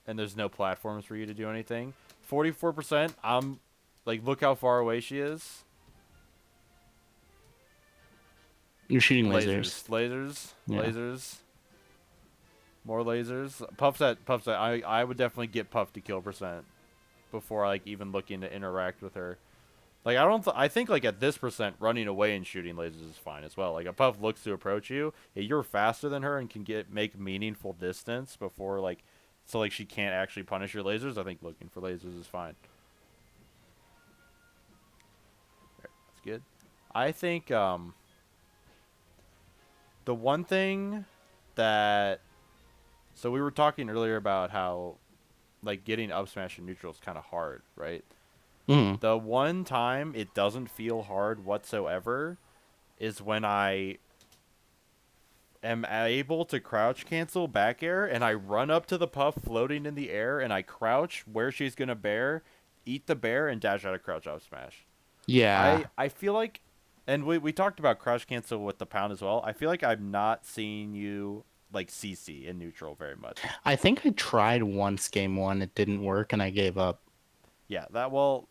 and there's no platforms for you to do anything. 44%. I'm like, look how far away she is. You're shooting lasers. Yeah. Lasers. More lasers. Puff's at. I would definitely get Puff to kill percent before like even looking to interact with her. Like I don't. I think like at this percent, running away and shooting lasers is fine as well. Like a Puff looks to approach you, yeah, you're faster than her and can make meaningful distance before like, so like she can't actually punish your lasers. I think looking for lasers is fine. That's good. I think the one thing that so we were talking earlier about how like getting up smash and neutral is kind of hard, right? Mm. The one time it doesn't feel hard whatsoever is when I am able to crouch cancel back air, and I run up to the puff floating in the air, and I crouch where she's gonna bear, eat the bear, and dash out a crouch off smash. Yeah. I feel like, and we talked about crouch cancel with the pound as well. I feel like I'm not seeing you like CC in neutral very much. I think I tried once game one, it didn't work, and I gave up. Yeah, that well,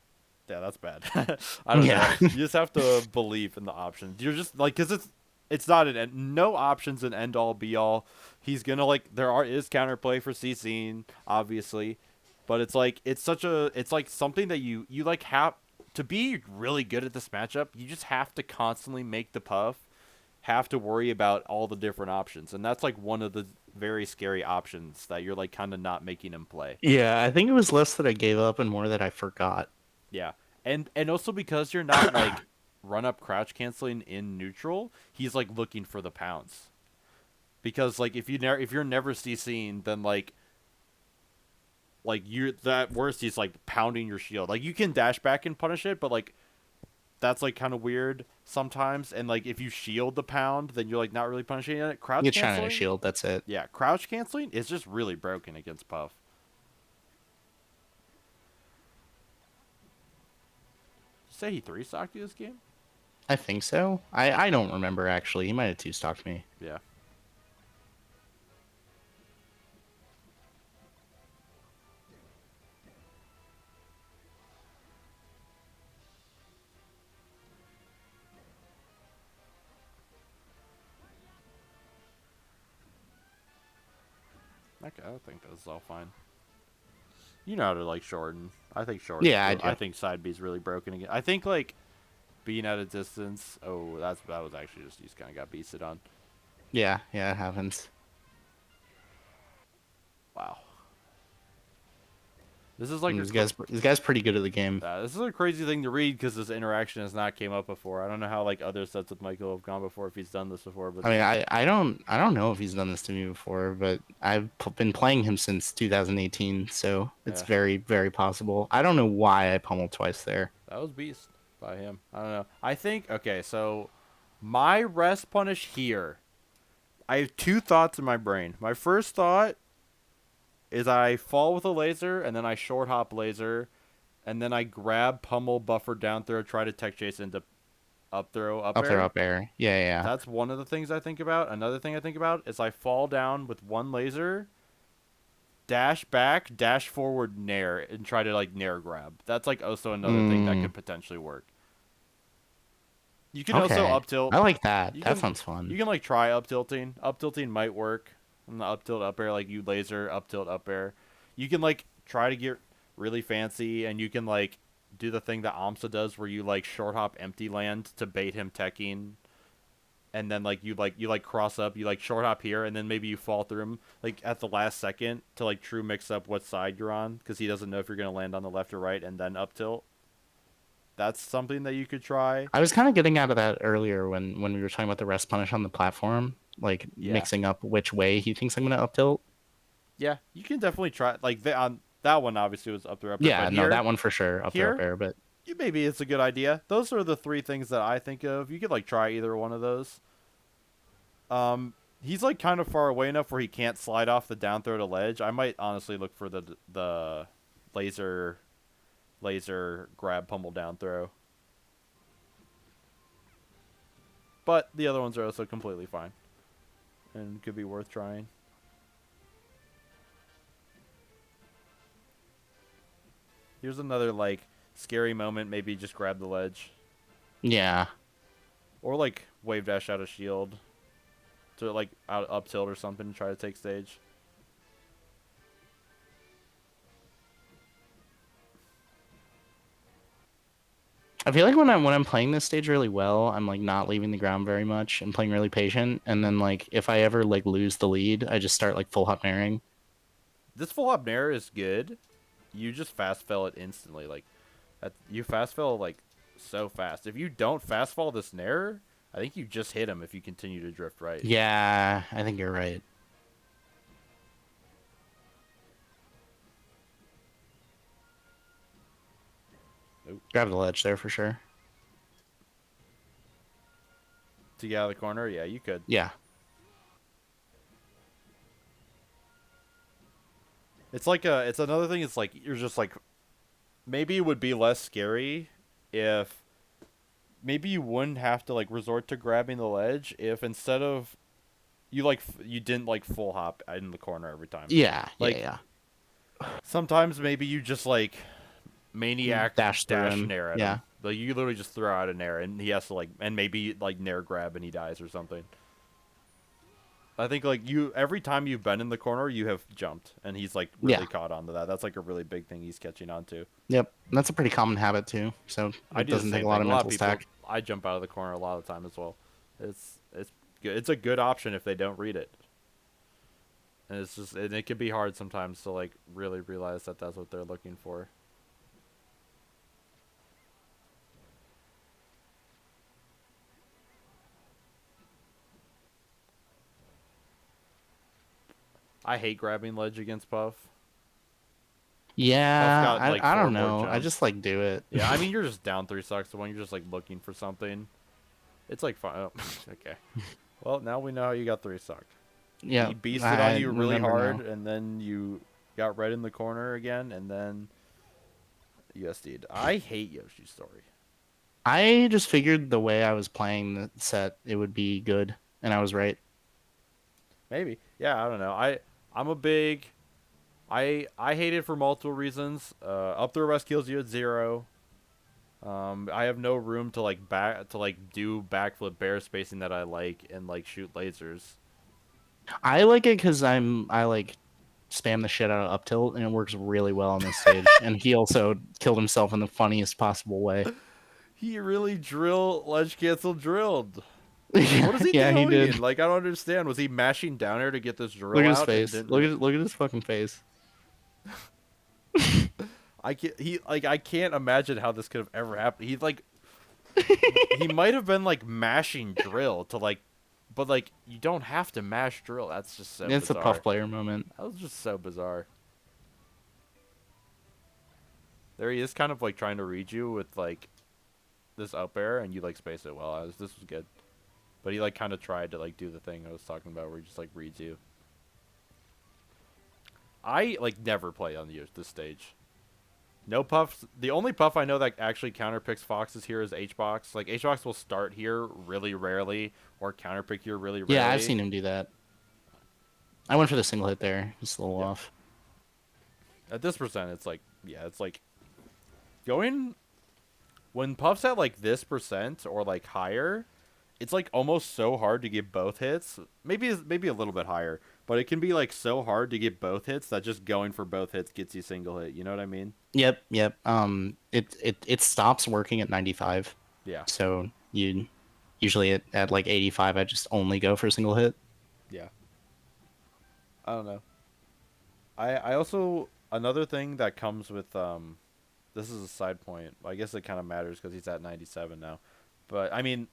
yeah, that's bad. I don't know. Yeah. You just have to believe in the options. You're just like, cause it's not an end, no options an end all be all. He's gonna like is counterplay for CCing obviously, but it's such a it's like something that you like have to be really good at this matchup. You just have to constantly make the puff, have to worry about all the different options, and that's like one of the very scary options that you're like kind of not making him play. Yeah, I think it was less that I gave up and more that I forgot. Yeah, and also because you're not like run up crouch canceling in neutral, he's like looking for the pounds. Because like if you're never CCing, then like you that worst he's like pounding your shield. Like you can dash back and punish it, but like that's like kind of weird sometimes. And like if you shield the pound, then you're like not really punishing it. Crouch You're trying to canceling, shield, that's it. yeah, crouch canceling is just really broken against Puff. Say he three stocked you this game? I think so. I don't remember actually. He might have two stocked me. Yeah. Okay, I think that's all fine. You know how to like shorten. I think shorten. Yeah, I I do. think side B is really broken again. I think like being at a distance. Oh, that was actually just you just kind of got beasted on. Yeah, yeah, it happens. Wow. This is like And this guy's pretty good at the game. this is a crazy thing to read because this interaction has not came up before. I don't know how like other sets with Michael have gone before if he's done this before, but I mean, I don't know if he's done this to me before, but been playing him since 2018, so it's yeah, very, very possible. I don't know why I pummeled twice there. that was beast by him. I don't know. I think okay, so my rest punish here. I have two thoughts in my brain. My first thought is I fall with a laser and then I short hop laser and then I grab pummel buffer down throw try to tech chase into up throw up Up there, air. up air. Yeah, yeah. That's one of the things I think about. Another thing I think about is I fall down with one laser, dash back, dash forward nair and try to like nair grab. That's like also another thing that Mm, could potentially work. You can also okay. up tilt. I like that. You That can sounds fun. you can like try up tilting. Up tilting might work. On the up tilt up air, like you laser up tilt up air. You can like try to get really fancy, and you can like do the thing that Amsa does, where you like short hop empty land to bait him teching, and then like you cross up, you like short hop here, and then maybe you fall through him like at the last second to like true mix up what side you're on because he doesn't know if you're gonna land on the left or right, and then up tilt. That's something that you could try. I was kind of getting out of that earlier when we were talking about the rest punish on the platform, like Yeah, mixing up which way he thinks I'm gonna up tilt. yeah, you can definitely try. Like on that one, obviously was up there, up there, Yeah, but no, here, that one for sure, up there, up here, air. But maybe it's a good idea. Those are the three things that I think of. You could like try either one of those. He's like kind of far away enough where he can't slide off the down throw to ledge. I might honestly look for the laser grab pummel down throw. But the other ones are also completely fine and could be worth trying. Here's another like scary moment. Maybe just grab the ledge yeah, or like wave dash out a shield to like out up tilt or something and try to take stage. I feel like when I'm playing this stage really well, I'm like not leaving the ground very much and playing really patient. And then like if I ever like lose the lead, I just start like full hop nairing. This full up nair is good. You just fast fell it instantly. Like you fast fell like so fast. If you don't fast fall this nair, I think you just hit him if you continue to drift right. Yeah, I think you're right. Nope. Grab the ledge there for sure. To get out of the corner, yeah, you could. Yeah. it's another thing. It's like you're just like maybe it would be less scary if maybe you wouldn't have to like resort to grabbing the ledge if instead of you didn't like full hop in the corner every time. Yeah, yeah, Like yeah. sometimes maybe you just like maniac Dash through dash him. nair at Yeah. him. Like you literally just throw out a nair and he has to like and maybe like nair grab and he dies or something. I think like you every time you've been in the corner you have jumped and he's like Yeah. really caught on to that. That's like a really big thing he's catching on to. Yep. That's a pretty common habit too. So I it do the doesn't take same a lot thing. of A lot of mental people stack. I jump out of the corner a lot of the time as well. It's good. It's a good option if they don't read it. And it's just and it can be hard sometimes to like really realize that that's what they're looking for. I hate grabbing ledge against Puff. Puff Yeah, got like I four don't more know. I jumps. just like do it. Yeah, I mean you're just down 3 stocks to one. You're just like looking for something. It's like fine. Oh, okay. Well, now we know how you got 3 stock. Yeah, He beasted on I you really remember hard, now. and then you got red in the corner again, and then USD'd. I hate Yoshi's story. I just figured the way I was playing the set, it would be good, and I was right. Maybe. Yeah, I don't know. I'm a big I hate it for multiple reasons. Up throw rest kills you at 0. I have no room to like back to like do backflip bear spacing that I like and like shoot lasers. I like it because I like spam the shit out of up tilt, and it works really well on this stage. And he also killed himself in the funniest possible way. He really ledge cancel drilled. What is Yeah, he yeah, he did. doing? Like I don't understand. Was he mashing down air to get this Look drill at his out and face. didn't Look at his fucking face. I can't he like I can't imagine how this could have ever happened. He might have been like mashing drill to like but like you don't have to mash drill. That's just so It's a puff bizarre. player moment. That was just so bizarre. There he is kind of like trying to read you with like this up air and you like space it well. This was good. But he like kind of tried to like do the thing I was talking about where he just like reads you. I like never play on this stage. No puffs. The only puff I know that actually counterpicks foxes here is H-Box. Like H-Box will start here really rarely or counterpick here really Yeah, I've rarely. seen him do that. I went for the single hit there, just a little Yeah. off. At this percent, it's like yeah, it's like going when puffs at like this percent or like higher. It's like almost so hard to get both hits. Maybe a little bit higher, but it can be like so hard to get both hits that just going for both hits gets you single hit. You know what I mean? Yep, yep. It stops working at 95. Yeah. So you usually at like 85, I just only go for a single hit. Yeah. I don't know. I also another thing that comes with this is a side point. I guess it kind of matters because he's at 97 now. But I mean,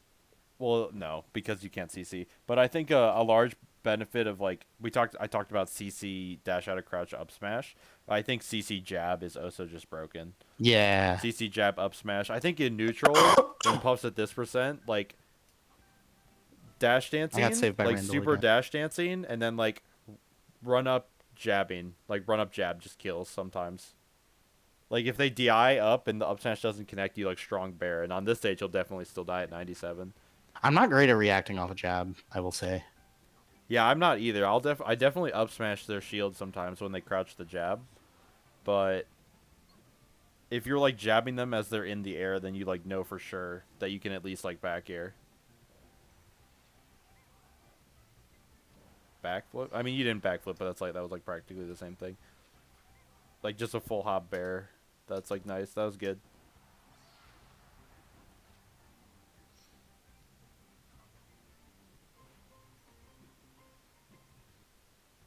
well, no, because you can't CC. But I think a large benefit of like I talked about CC dash out of crouch up smash. I think CC jab is also just broken. Yeah. CC jab up smash. I think in neutral when puffs at this percent like dash I got dancing, saved by like Randall super again. dash dancing, and then like run up jabbing, like run up jab just kills sometimes. Like if they DI up and the up smash doesn't connect, you like strong bear, and on this stage he'll definitely still die at 97. I'm not great at reacting off a jab, I will say. Yeah, I'm not either. I definitely up smash their shield sometimes when they crouch the jab, but if you're like jabbing them as they're in the air, then you like know for sure that you can at least like back air. Backflip? I mean, you didn't backflip, but that was like practically the same thing. Like just a full hop bear. That's like nice. That was good.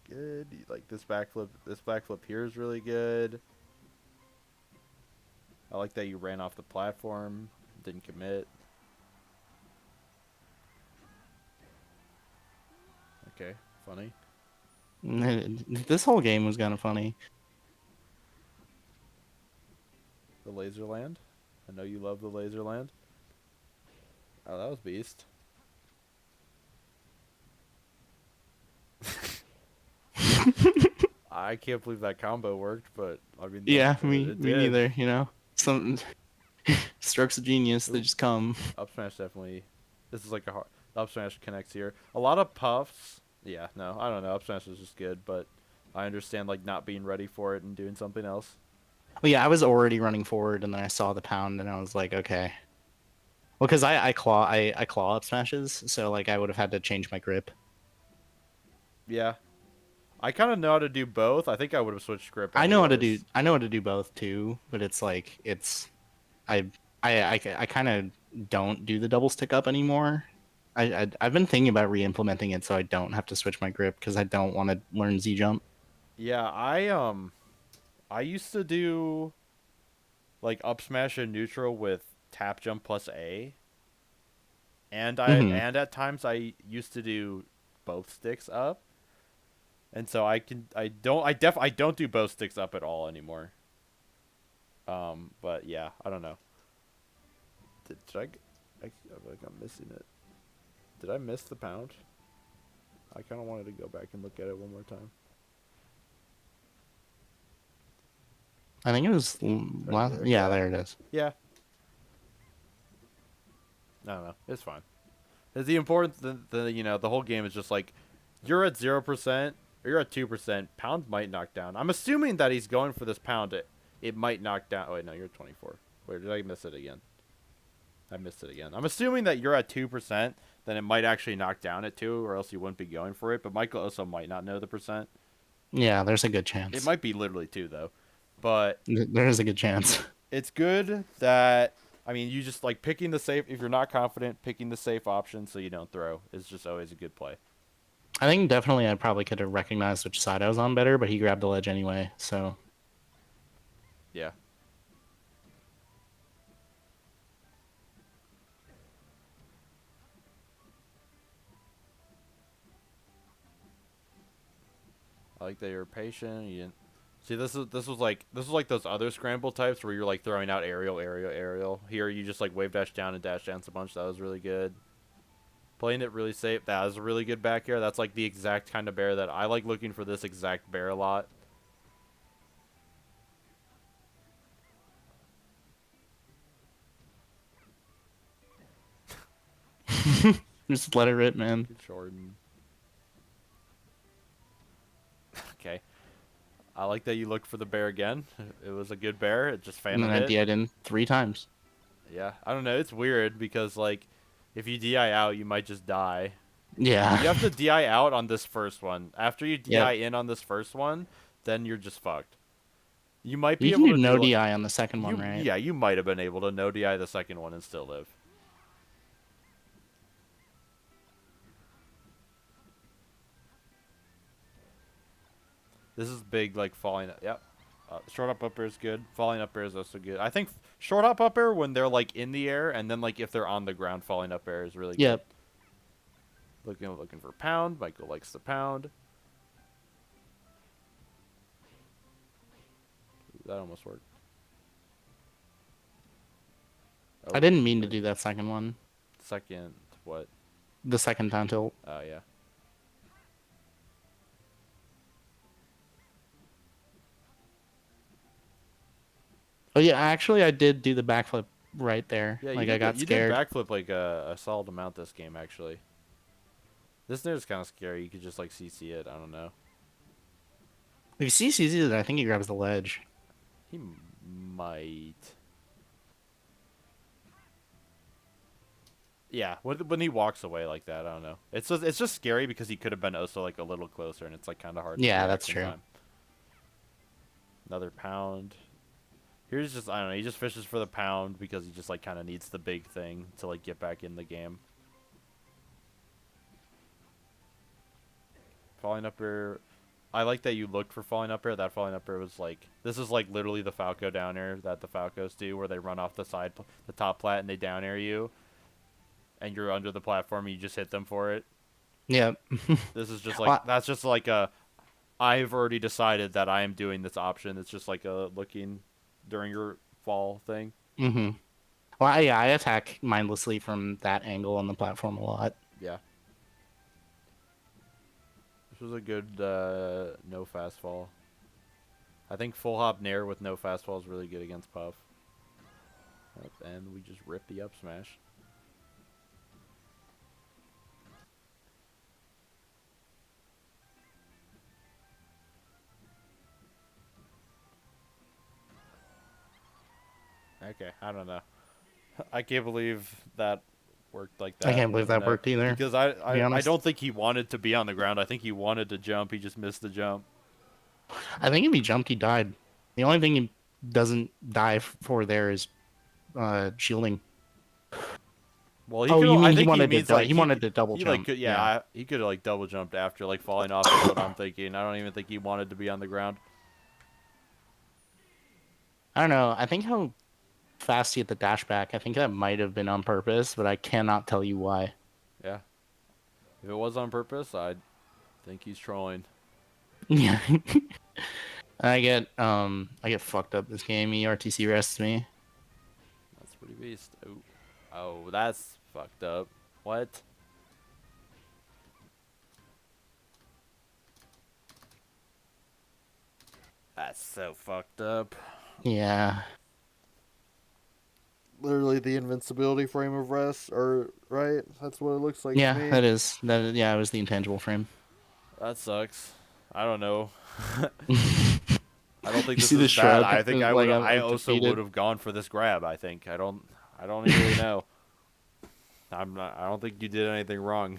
Good. Like this backflip. This backflip here is really good. I like that you ran off the platform. Didn't commit. Okay. Funny. This whole game was kind of funny. The laser land. I know you love the laser land. Oh, that was beast. I can't believe that combo worked, but I mean, Yeah, me it me did. neither, you know. Some strokes of genius, they Ooh, just come. up smash definitely. This is like a hard. Up smash connects here. A lot of puffs. Yeah, no, I don't know. Up smash is just good, but I understand like not being ready for it and doing something else. Well, yeah, I was already running forward and then I saw the pound and I was like, okay. Well, because I claw up smashes, so like I would have had to change my grip. Yeah, I kind of know how to do both. I think I would have switched grip anyways. I know how to do both too, but it's like I I kind of don't do the double stick up anymore. I've been thinking about re-implementing it so I don't have to switch my grip because I don't want to learn Z jump. Yeah, I used to do like up smash and neutral with tap jump plus A, Hmm. and at times I used to do both sticks up, and so I don't do both sticks up at all anymore. But yeah, I don't know. Did I feel like I'm missing it. Did I miss the pound? I kind of wanted to go back and look at it one more time. I think it was Right last. here. Yeah, Yeah. there it is. Yeah. I don't know. It's fine. It's the important the whole game is just like you're at 0% or you're at 2%. Pound might knock down. I'm assuming that he's going for this pound. It might knock down. Oh wait, no, you're at 24. Wait, did I miss it again? I missed it again. I'm assuming that you're at 2%. Then it might actually knock down at 2, or else you wouldn't be going for it. But Michael also might not know the percent. Yeah, there's a good It chance. might be literally 2 though. But There is a good chance. it's good that I mean you just like picking the safe. If you're not confident, picking the safe option so you don't throw is just always a good play. I think definitely I probably could have recognized which side I was on better, but he grabbed the ledge anyway. So Yeah. I like that you're patient. You didn't see this was like those other scramble types where you're like throwing out aerial, aerial, aerial. Here you just like wave dash down and dash dance a bunch. That was really good. Playing it really safe. That was a really good back air. That's like the exact kind of bear that I like looking for this exact bear a lot. just let it rip, man. Good Jordan. Okay. I like that you looked for the bear again. It was a good bear. It just And phantom then I hit. DI'd in 3 times. Yeah. I don't know. It's weird because like if you DI out, you might just die. Yeah. You have to DI out on this first one. After you DI Yep. in on this first one, then you're just fucked. You might be You can able do to do no like DI on the second one, you right? yeah, you might have been able to no DI the second one and still live. This is big like falling yep. Short up air is good. Falling up air is also good. I think short up air when they're like in the air and then like if they're on the ground falling up air is really good. Yep. Looking for pound. Michael likes the pound. Ooh, that almost worked. I Oh, didn't mean to wait. do that second one. Second what? The second down tilt. Oh yeah. Oh yeah, actually I did do the backflip right there. Yeah, Like I got you did scared. backflip like a solid amount this game actually. This is kind of scary. You could just like CC it. I don't know. If you see CZ, I think he grabs the ledge. He might. Yeah, when he walks away like that, I don't know. It's just scary because he could have been also like a little closer, and it's like kind of hard to Yeah, that's react in true. time. Another pound. Here's just I don't know. He just fishes for the pound because he just like kind of needs the big thing to like get back in the game. Falling up air. I like that you looked for falling up air. That falling up air was like this is like literally the Falco down air that the Falcos do, where they run off the side, the top plat, and they down air you, and you're under the platform. And you just hit them for it. Yep. This is just like Well, that's just like a. I've already decided that I am doing this option. It's just like a looking during your fall thing. mm-hmm. Well, yeah, I attack mindlessly from that angle on the platform a lot. Yeah, this was a good no fast fall. I think full hop nair with no fastball is really good against Puff. Yep, and we just rip the up smash. Okay, I don't know. I can't believe that worked like I that. can't believe that No, worked either, because to be I honest. don't think he wanted to be on the ground. I think he wanted to jump. He just missed the jump. I think if he jumped, he died. The only thing he doesn't die for there is shielding. Well, he Oh, could. you I mean he think he wanted to means like he wanted to double he like jump? could Yeah. yeah he could have like double jumped after like falling off is what I'm thinking. I don't even think he wanted to be on the ground. I don't know. I think how fast he hit the dash back. I think that might have been on purpose, but I cannot tell you why. Yeah, if it was on purpose, I think he's trolling. Yeah. I get fucked up this game. ERTC rests me. That's pretty beast. Oh, oh, that's fucked up. What? That's so fucked up. Yeah. Literally the invincibility frame of rest, or right? That's what it looks like to Yeah, me. that is yeah, it was the intangible frame. That sucks. I don't know. You I don't think this see the is bad. shrug I think I would. like I I'm also would defeated. have gone for this grab. I think. I don't. I don't really know. I'm not. I don't think you did anything wrong.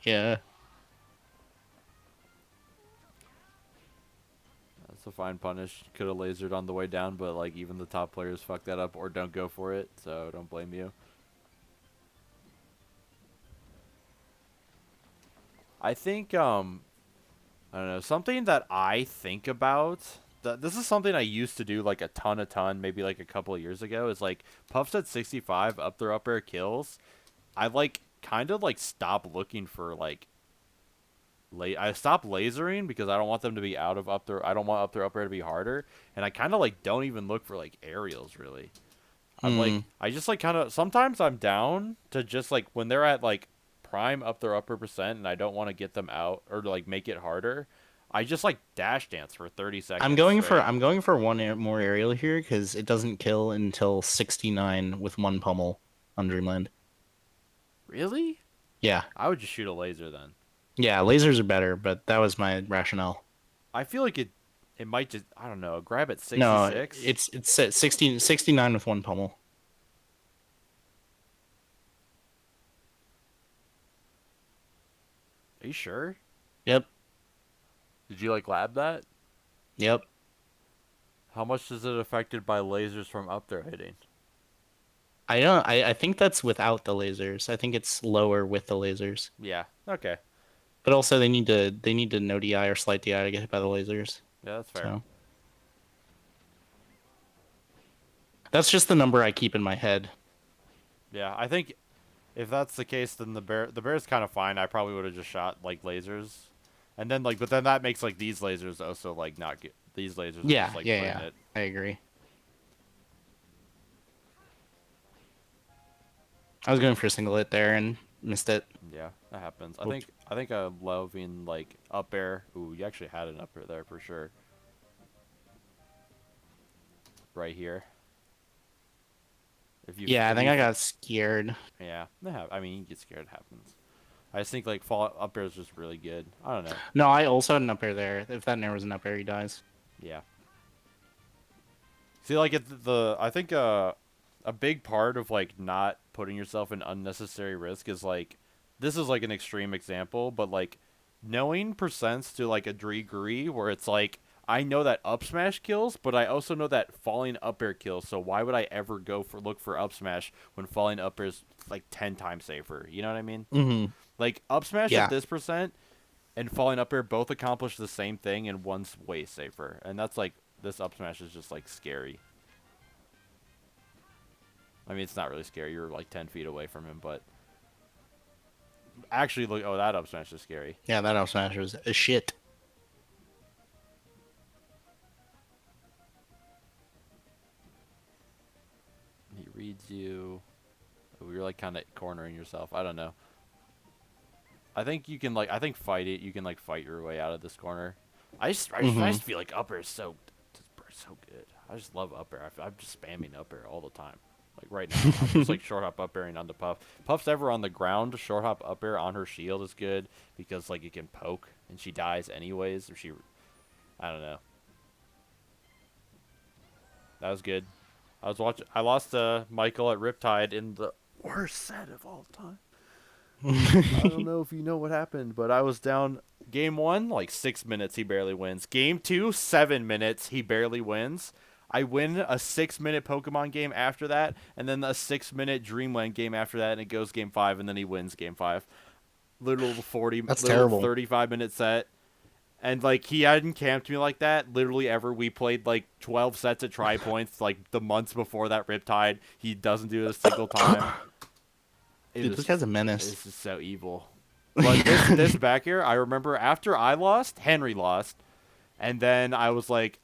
Yeah. That's a fine punish. Could have lasered on the way down, but like even the top players fuck that up or don't go for it. So don't blame you. I think. I don't know. Something that I think about. This is something I used to do like a ton, maybe like a couple of years ago. Is like Puffs at 65 up their up air kills. I like kind of like stop looking for like I stop lasering because I don't want them to be out of up there. I don't want up their up air to be harder, and I kind of like don't even look for like aerials really. I'm like Hmm. I just like kind of sometimes I'm down to just like when they're at like prime up their upper percent and I don't want to get them out or to like make it harder. I just like dash dance for 30 seconds straight. I'm going for one more aerial here because it doesn't kill until 69 with one pummel on Dreamland. Really? Yeah. I would just shoot a laser then. Yeah, lasers are better, but that was my rationale. I feel like it might just I don't know, grab at No, 66. it's at 69 with one pummel. Are you sure? Yep. Did you like lab that? Yep. How much is it affected by lasers from up there hitting? I don't I think that's without the lasers. I think it's lower with the lasers. Yeah. Okay. But also they need to no DI or slight DI to get hit by the lasers. Yeah, that's fair. So that's just the number I keep in my head. Yeah, I think if that's the case, then the bear's kind of fine. I probably would have just shot like lasers, and then like, but then that makes like these lasers also like not get these lasers are just Yeah, like yeah, putting yeah. it. I agree. I was going for a single hit there and missed it. Yeah, that happens. Oops. I think a loving like up air. Ooh, you actually had an up air there for sure. Right here. Yeah, I if think you I got scared. yeah, I mean you get scared. It happens. I just think like fall up air is just really good. I don't know. No, I also had an up air there. If that narrows an up air, he dies. Yeah. See, like I think a big part of like not putting yourself in unnecessary risk is like this is like an extreme example, but like knowing percents to like a degree where it's like I know that up smash kills, but I also know that falling up air kills. So why would I ever go for look for up smash when falling up air is like 10 times safer? You know what I mean? Mm-hmm. Like up smash at Yeah. this percent and falling up air both accomplish the same thing, and one's way safer. And that's like this up smash is just like scary. I mean, it's not really scary. You're like 10 feet away from him, but actually, look. Oh, that up smash is scary. Yeah, that up smash was a shit. He reads you. Oh, you're like kind of cornering yourself. I don't know. I think you can like. I think fight it. You can like fight your way out of this corner. I Hmm. just feel like up air is so good. I just love up air. I'm just spamming up air all the time. Like right now, I'm just like short hop up airing on the Puff. Puff's ever on the ground. Short hop up air on her shield is good because like it can poke and she dies anyways. Or she, I don't know. That was good. I was watching. I lost Michael at Riptide in the worst set of all time. I don't know if you know what happened, but I was down game one, like 6 minutes, he barely wins. Game two, 7 minutes, he barely wins. I win a 6 minute Pokemon game after that, and then a 6 minute Dreamland game after that, and it goes game five, and then he wins game five. That's Little terrible. 35 minute set. And like he hadn't camped me like that literally ever. We played like 12 sets at Tri Points like the months before that Riptide. He doesn't do it a single time. It Dude, this was guy's a menace. this is so evil. But this back here, I remember after I lost, Henry lost, and then I was like,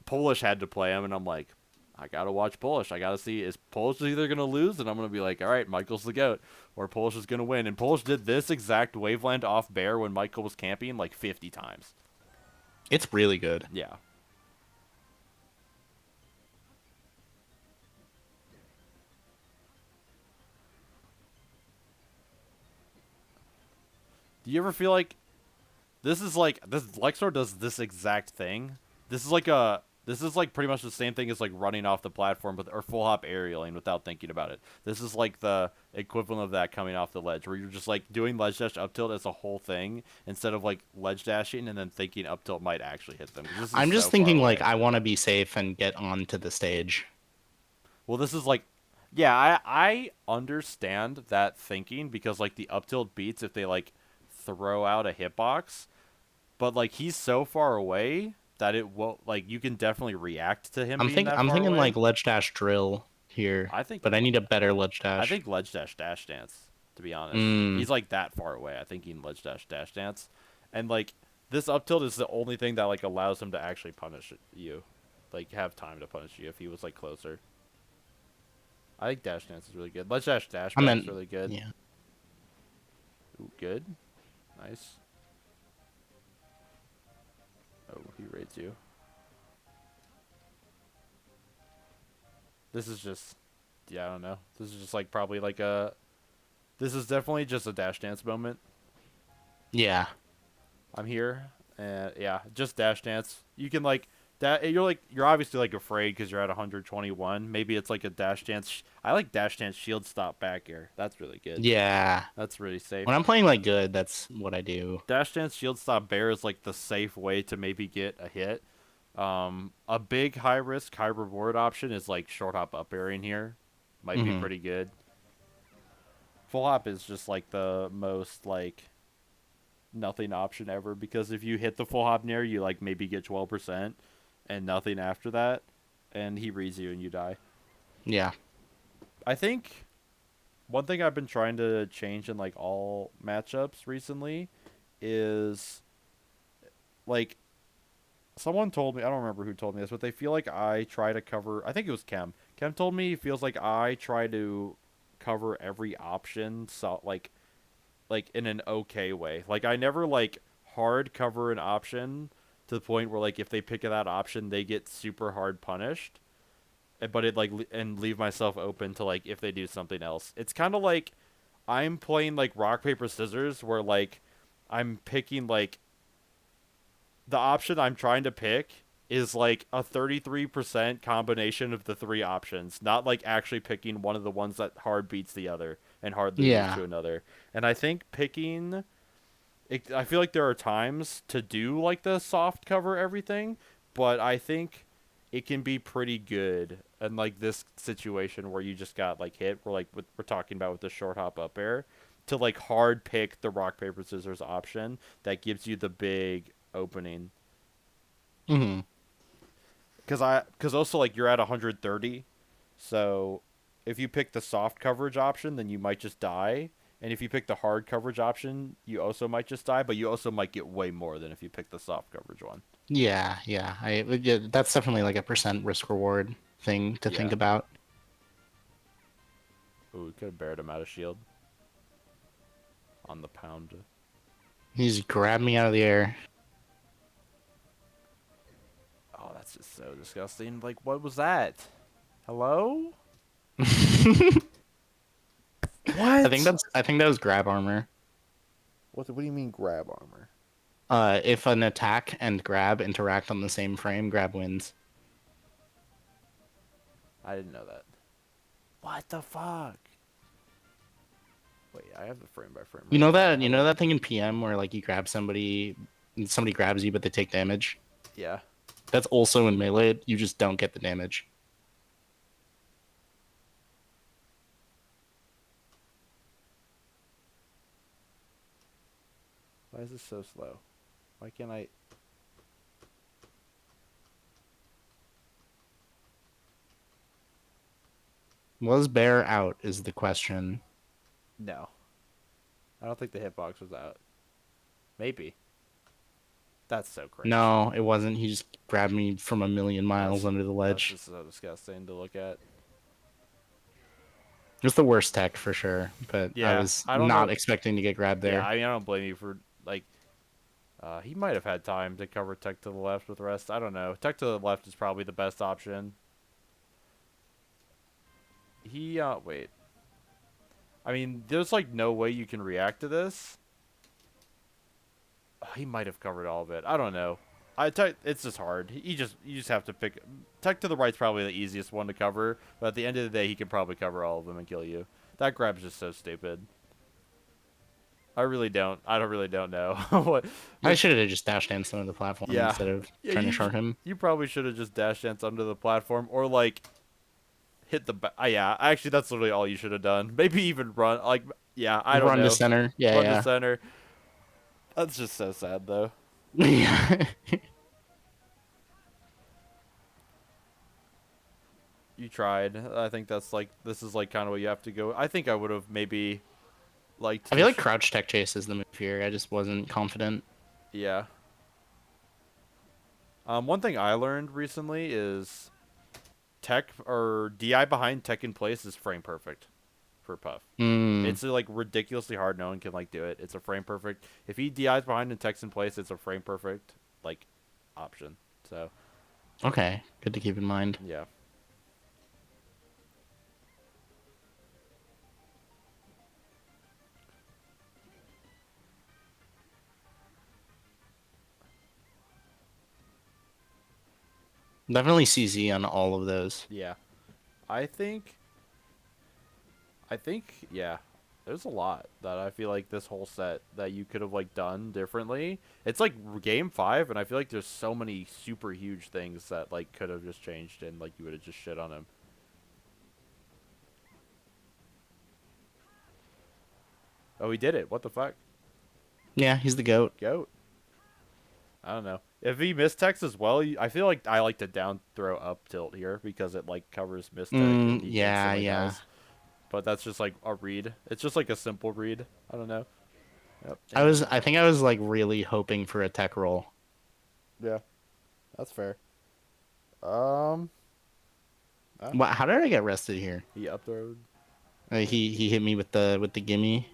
Polish had to play him, and I'm like, I gotta watch Polish. I gotta see is Polish either gonna lose, and I'm gonna be like, all right, Michael's the goat, or Polish is gonna win. And Polish did this exact waveland off bear when Michael was camping like 50 times. It's really good. Yeah. Do you ever feel like this Lexor does this exact thing? This is like a this is like pretty much the same thing as like running off the platform with or full hop aerialing without thinking about it. This is like the equivalent of that coming off the ledge where you're just like doing ledge dash up tilt as a whole thing instead of like ledge dashing and then thinking up tilt might actually hit them. 'Cause this is I'm so just far thinking like away. I want to be safe and get onto the stage. Well, this is like yeah, I understand that thinking because like the up tilt beats if they like throw out a hitbox. But like he's so far away that it will like you can definitely react to him being that I'm far thinking like away. ledge dash drill here, I think but I need a better ledge I dash. think ledge dash dance to be honest. Mm, He's like that far away. I think he can ledge dash dance, and like this up tilt is the only thing that like allows him to actually punish you, like have time to punish you if he was like closer. I think dash dance is really good. Ledge dash I back is meant really good. yeah. Ooh, good, nice. Oh, he raids you. This is just yeah, I don't know. This is just like probably like a this is definitely just a dash dance moment. Yeah. I'm here, and yeah, just dash dance. You can like that. You're obviously like afraid because you're at 121. Maybe it's like a dash dance. I like dash dance shield stop back air. That's really good. Yeah. That's really safe. When I'm playing like good, that's what I do. Dash dance shield stop bear is like the safe way to maybe get a hit. A big high risk high reward option is like short hop up airing here. Might be Hmm. pretty good. Full hop is just like the most like nothing option ever because if you hit the full hop nair, you like maybe get 12% and nothing after that, and he reads you and you die. Yeah. I think one thing I've been trying to change in like all matchups recently is like someone told me I don't remember who told me this, but they feel like I try to cover. I think it was Kem. Kem told me he feels like I try to cover every option, so like in an okay way. Like I never like hard cover an option to the point where like if they pick that option they get super hard punished. But it like and leave myself open to like if they do something else. It's kind of like I'm playing like rock paper scissors where like I'm picking like the option I'm trying to pick is like a 33% combination of the three options, not like actually picking one of the ones that hard beats the other and hard loses Yeah. to another. And I think picking I feel like there are times to do like the soft cover everything, but I think it can be pretty good. And like this situation where you just got like hit, we're talking about with the short hop up air, to like hard pick the rock paper scissors option that gives you the big opening. Hmm. Because also like you're at 130, so if you pick the soft coverage option, then you might just die. And if you pick the hard coverage option, you also might just die, but you also might get way more than if you pick the soft coverage one. Yeah. Yeah. Yeah, that's definitely like a percent risk reward thing to think Yeah. about. Ooh, we could have bared him out of shield on the pound. He just grabbed me out of the air. Oh, that's just so disgusting. Like, what was that? Hello? I think What? that was grab armor. What do you mean grab armor? If an attack and grab interact on the same frame, grab wins. I didn't know that. What the fuck? Wait, I have the frame by frame right here. You How know do that thing in PM where like you grab somebody, and somebody grabs you but they take damage. Yeah. That's also in melee. You just don't get the damage. Why is this so slow? Why can't I? Was bear out is the question. No. I don't think the hitbox was out. Maybe. That's so cringe. No, it wasn't. He just grabbed me from a million That's miles under the that's ledge. just so disgusting to look at. It was the worst tech for sure, but I Yeah, was I don't not know. expecting to get grabbed Yeah, there. I mean, I don't blame you for like. He might have had time to cover tech to the left with rest. I don't know. Tech to the left is probably the best option. Wait. I mean, there's like no way you can react to this. Oh, he might have covered all of it. I don't know. It's just hard. You just have to pick. Tech to the right's probably the easiest one to cover, but at the end of the day, he can probably cover all of them and kill you. That grab's just so stupid. I really don't. I don't really don't know what. I Which should have just dash danced on the platform yeah, instead of yeah. trying to short him. You probably should have just dash dance under the platform or like hit the. Yeah, actually, that's literally all you should have done. Maybe even run. Like yeah, I don't Run to know. center. Run to Yeah, center. That's just so sad though. yeah. You tried. I think that's like this is like kind of what you have to go. I think I would have maybe liked I to. feel like crouch tech chase is the move here. I just wasn't confident. Yeah. One thing I learned recently is tech or DI behind tech in place is frame perfect for Puff. Hmm. It's like ridiculously hard. No one can like do it. It's a frame perfect. If he DIs behind and tech's in place, it's a frame perfect like option. So Okay. Good to keep in mind. yeah. Definitely CZ on all of those. Yeah. I think yeah. There's a lot that I feel like this whole set that you could have like done differently. It's like game 5 and I feel like there's so many super huge things that like could have just changed and like you would have just shit on him. Oh, he did it. What the fuck? Yeah, he's the goat. Goat. I don't know. If he mistechs as well, I feel like I like to down throw up tilt here because it like covers mistech and he Yeah, instantly yeah. dies. But that's just like a read. It's just like a simple read. I don't know. Yep. I think I was like really hoping for a tech roll. Yeah, that's fair. Um. Ah, What? How did I get rested here? he up throwed. He hit me with the gimme.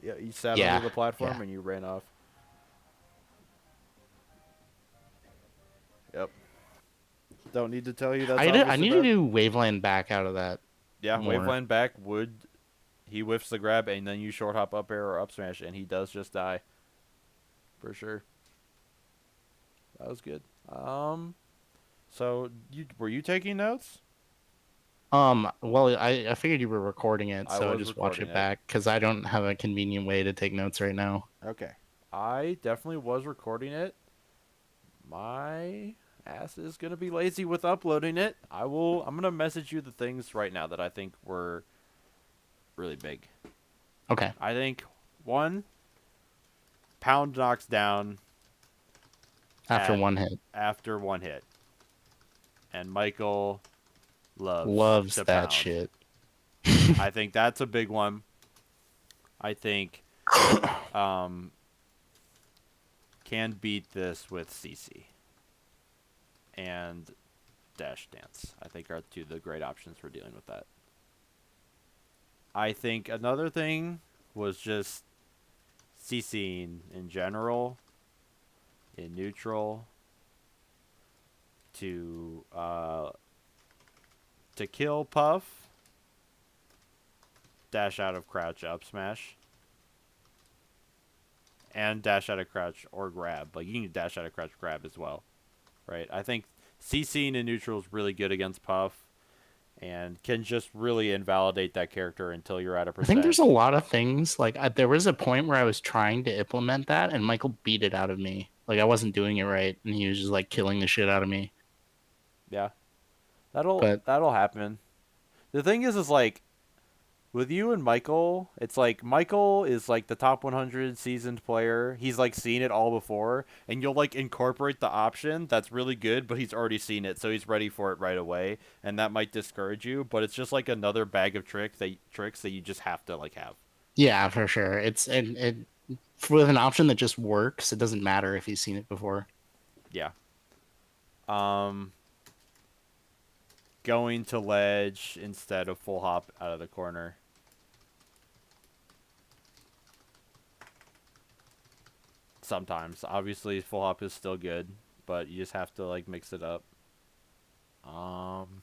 Yeah, you sat under Yeah, the platform yeah. and you ran off. Yep. Don't need to tell you that's I obviously need to bad. do Waveland back out of that Yeah, more. waveland back would he whiffs the grab and then you short hop up air or up smash and he does just die for sure. That was good. So you were you taking notes? Well, I figured you were recording it, I so I was just watch recording it it. back because I don't have a convenient way to take notes right now. Okay. I definitely was recording it. My ass is gonna be lazy with uploading it. I'm gonna message you the things right now that I think were really big. Okay. I think one, Pound knocks down After at one hit. after one hit. And Michael loves Loves to that pound. shit. I think that's a big one. I think um can beat this with CC and Dash Dance. I think are two of the great options for dealing with that. I think another thing was just CCing in general, in neutral. to kill Puff, dash out of crouch up smash, and dash out of crouch or grab. Like you can dash out of crouch grab as well, right? I think CCing in neutral is really good against Puff and can just really invalidate that character until you're at a I think percent. there's a lot of things like there was a point where I was trying to implement that, and Michael beat it out of me. Like I wasn't doing it right, and he was just like killing the shit out of me. Yeah, that'll But that'll happen. The thing is like with you and Michael, it's like Michael is like the top 100 seasoned player. He's like seen it all before, and you'll like incorporate the option that's really good, but he's already seen it, so he's ready for it right away, and that might discourage you. But it's just like another bag of tricks that you just have to like have. yeah, for sure, it's it with an option that just works. It doesn't matter if he's seen it before. Yeah. Um, Going to ledge instead of full hop out of the corner. Sometimes, obviously, full hop is still good, but you just have to like mix it up. Um,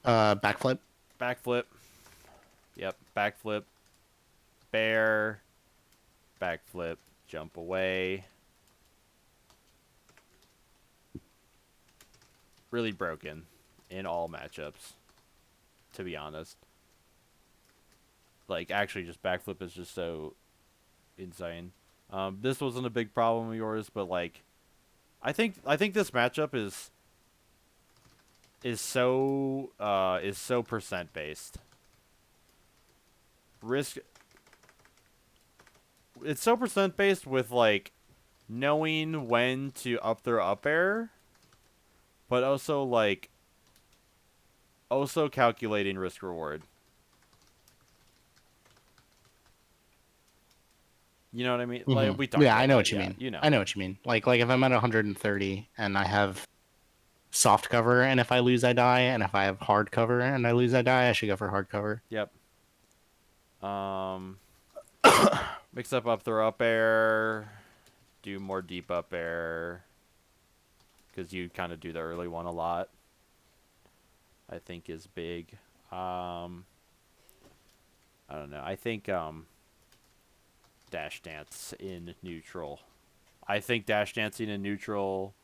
Backflip. Backflip. Yep, backflip, bear, backflip, jump away. Really broken in all matchups, to be honest. Like, actually, just backflip is just so insane. This wasn't a big problem of yours, but like, I think this matchup is so percent based. Risk It's so percent based with like knowing when to up their up air, but also calculating risk reward. You know what I mean? Like we talked Yeah, I about know that. what you Yeah, mean. you know. I know what you mean. Like if I'm at 130 and I have soft cover, and if I lose, I die, and if I have hard cover and I lose, I die, I should go for hard cover. Yep. Um, Mix up their up air, do more deep up air because you kind of do the early one a lot. I think is big. I don't know. I think dash dance in neutral. I think dash dancing in neutral.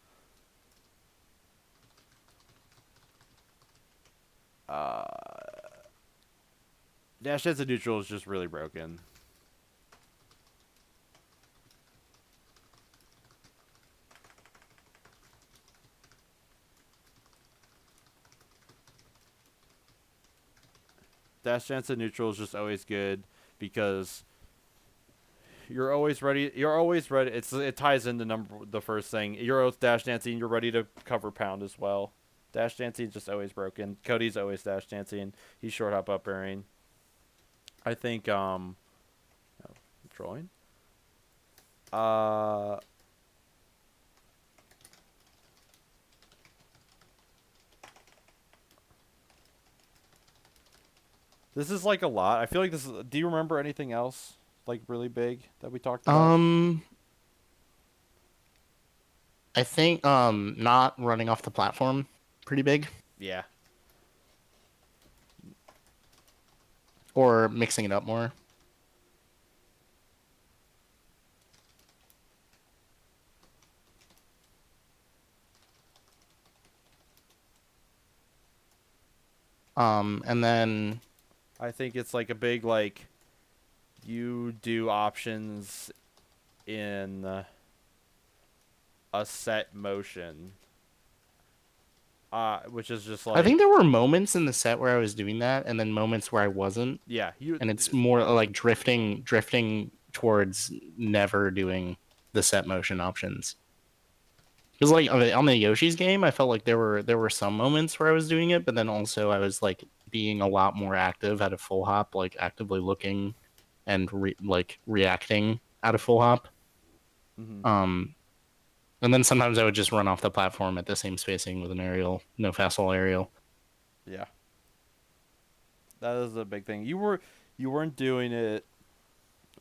Uh, Dash dance in neutral is just really broken. Dash dance in neutral is just always good because you're always ready. You're always ready. It ties into the first thing. You're always dash dancing. You're ready to cover pound as well. Dash dancing is just always broken. Cody's always dash dancing. He's short hop up airing. I think oh, drawing. Uh this is like a lot. I feel like this is. Do you remember anything else like really big that we talked about? Um, I think not running off the platform pretty big, Yeah. or mixing it up more. And then I think it's like a big like you do options in a set motion. Which is just I think like there were moments in the set where I was doing that, and then moments where I wasn't, yeah, you and it's more like drifting towards never doing the set motion options. Because like on the Yoshi's game, I felt like there were some moments where I was doing it, but then also I was like being a lot more active at a full hop, like actively looking and like reacting at a full hop. hmm Um, and then sometimes I would just run off the platform at the same spacing with an aerial, no fastball aerial. yeah. That is a big thing. You weren't doing it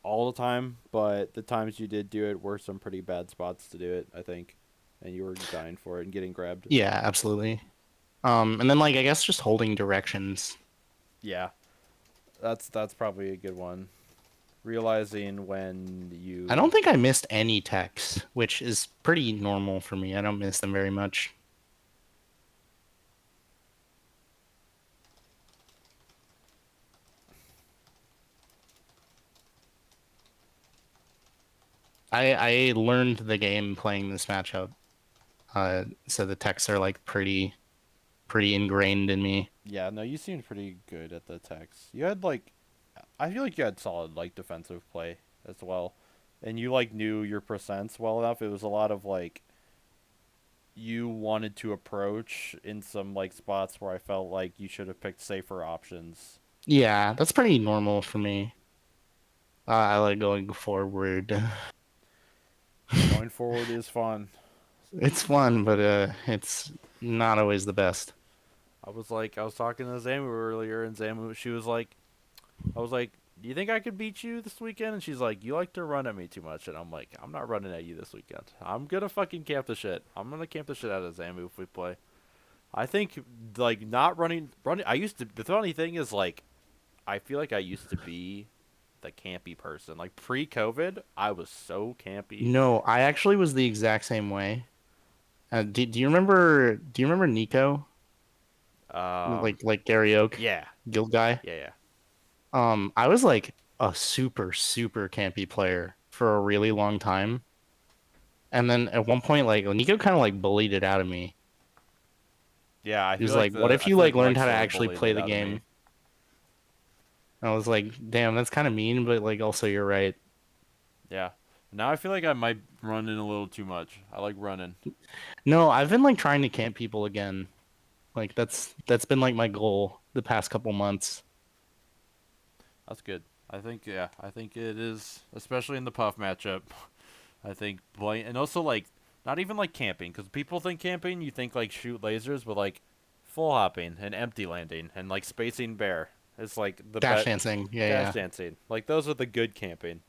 all the time, but the times you did do it were some pretty bad spots to do it, I think. and you were dying for it and getting grabbed. Yeah, absolutely. And then like I guess just holding directions. Yeah, that's probably a good one. Realizing when I you don't think I missed any techs, which is pretty normal for me. I don't miss them very much. I learned the game playing this matchup. So the techs are like pretty ingrained in me. yeah, no, you seemed pretty good at the techs. You had like I feel like you had solid like defensive play as well. And you like knew your percents well enough. It was a lot of like you wanted to approach in some like spots where I felt like you should have picked safer options. Yeah, that's pretty normal for me. I like going forward. Going forward is fun. It's fun, but it's not always the best. I was talking to Zamu earlier, and Zamu, she was like, I was like, do you think I could beat you this weekend? And she's like, you like to run at me too much. And I'm like, I'm not running at you this weekend. I'm gonna fucking camp the shit. I'm gonna camp the shit out of Zamu if we play. I think like not running. I used to. The funny thing is like, I feel like I used to be the campy person. Like pre-COVID, I was so campy. No, I actually was the exact same way. Do you remember Nico? Um, Like Gary Oak, yeah, guild guy? yeah. I was like a super campy player for a really long time. And then at one point, like Nico kind of like bullied it out of me. Yeah, He was like, "What if I you feel like like learned how to Lexar actually bullied play it the out of me. game?" And I was like, "Damn, that's kind of mean, but like also you're right." Yeah. Now I feel like I might run in a little too much. I like running. No, I've been like trying to camp people again. Like that's been like my goal the past couple months. That's good. I think it is, especially in the puff matchup. I think and also like not even like camping because people think camping you think like shoot lasers, but like full hopping and empty landing and like spacing bear. It's like the Dash bet dancing, yeah, dash yeah. dancing. Like those are the good camping.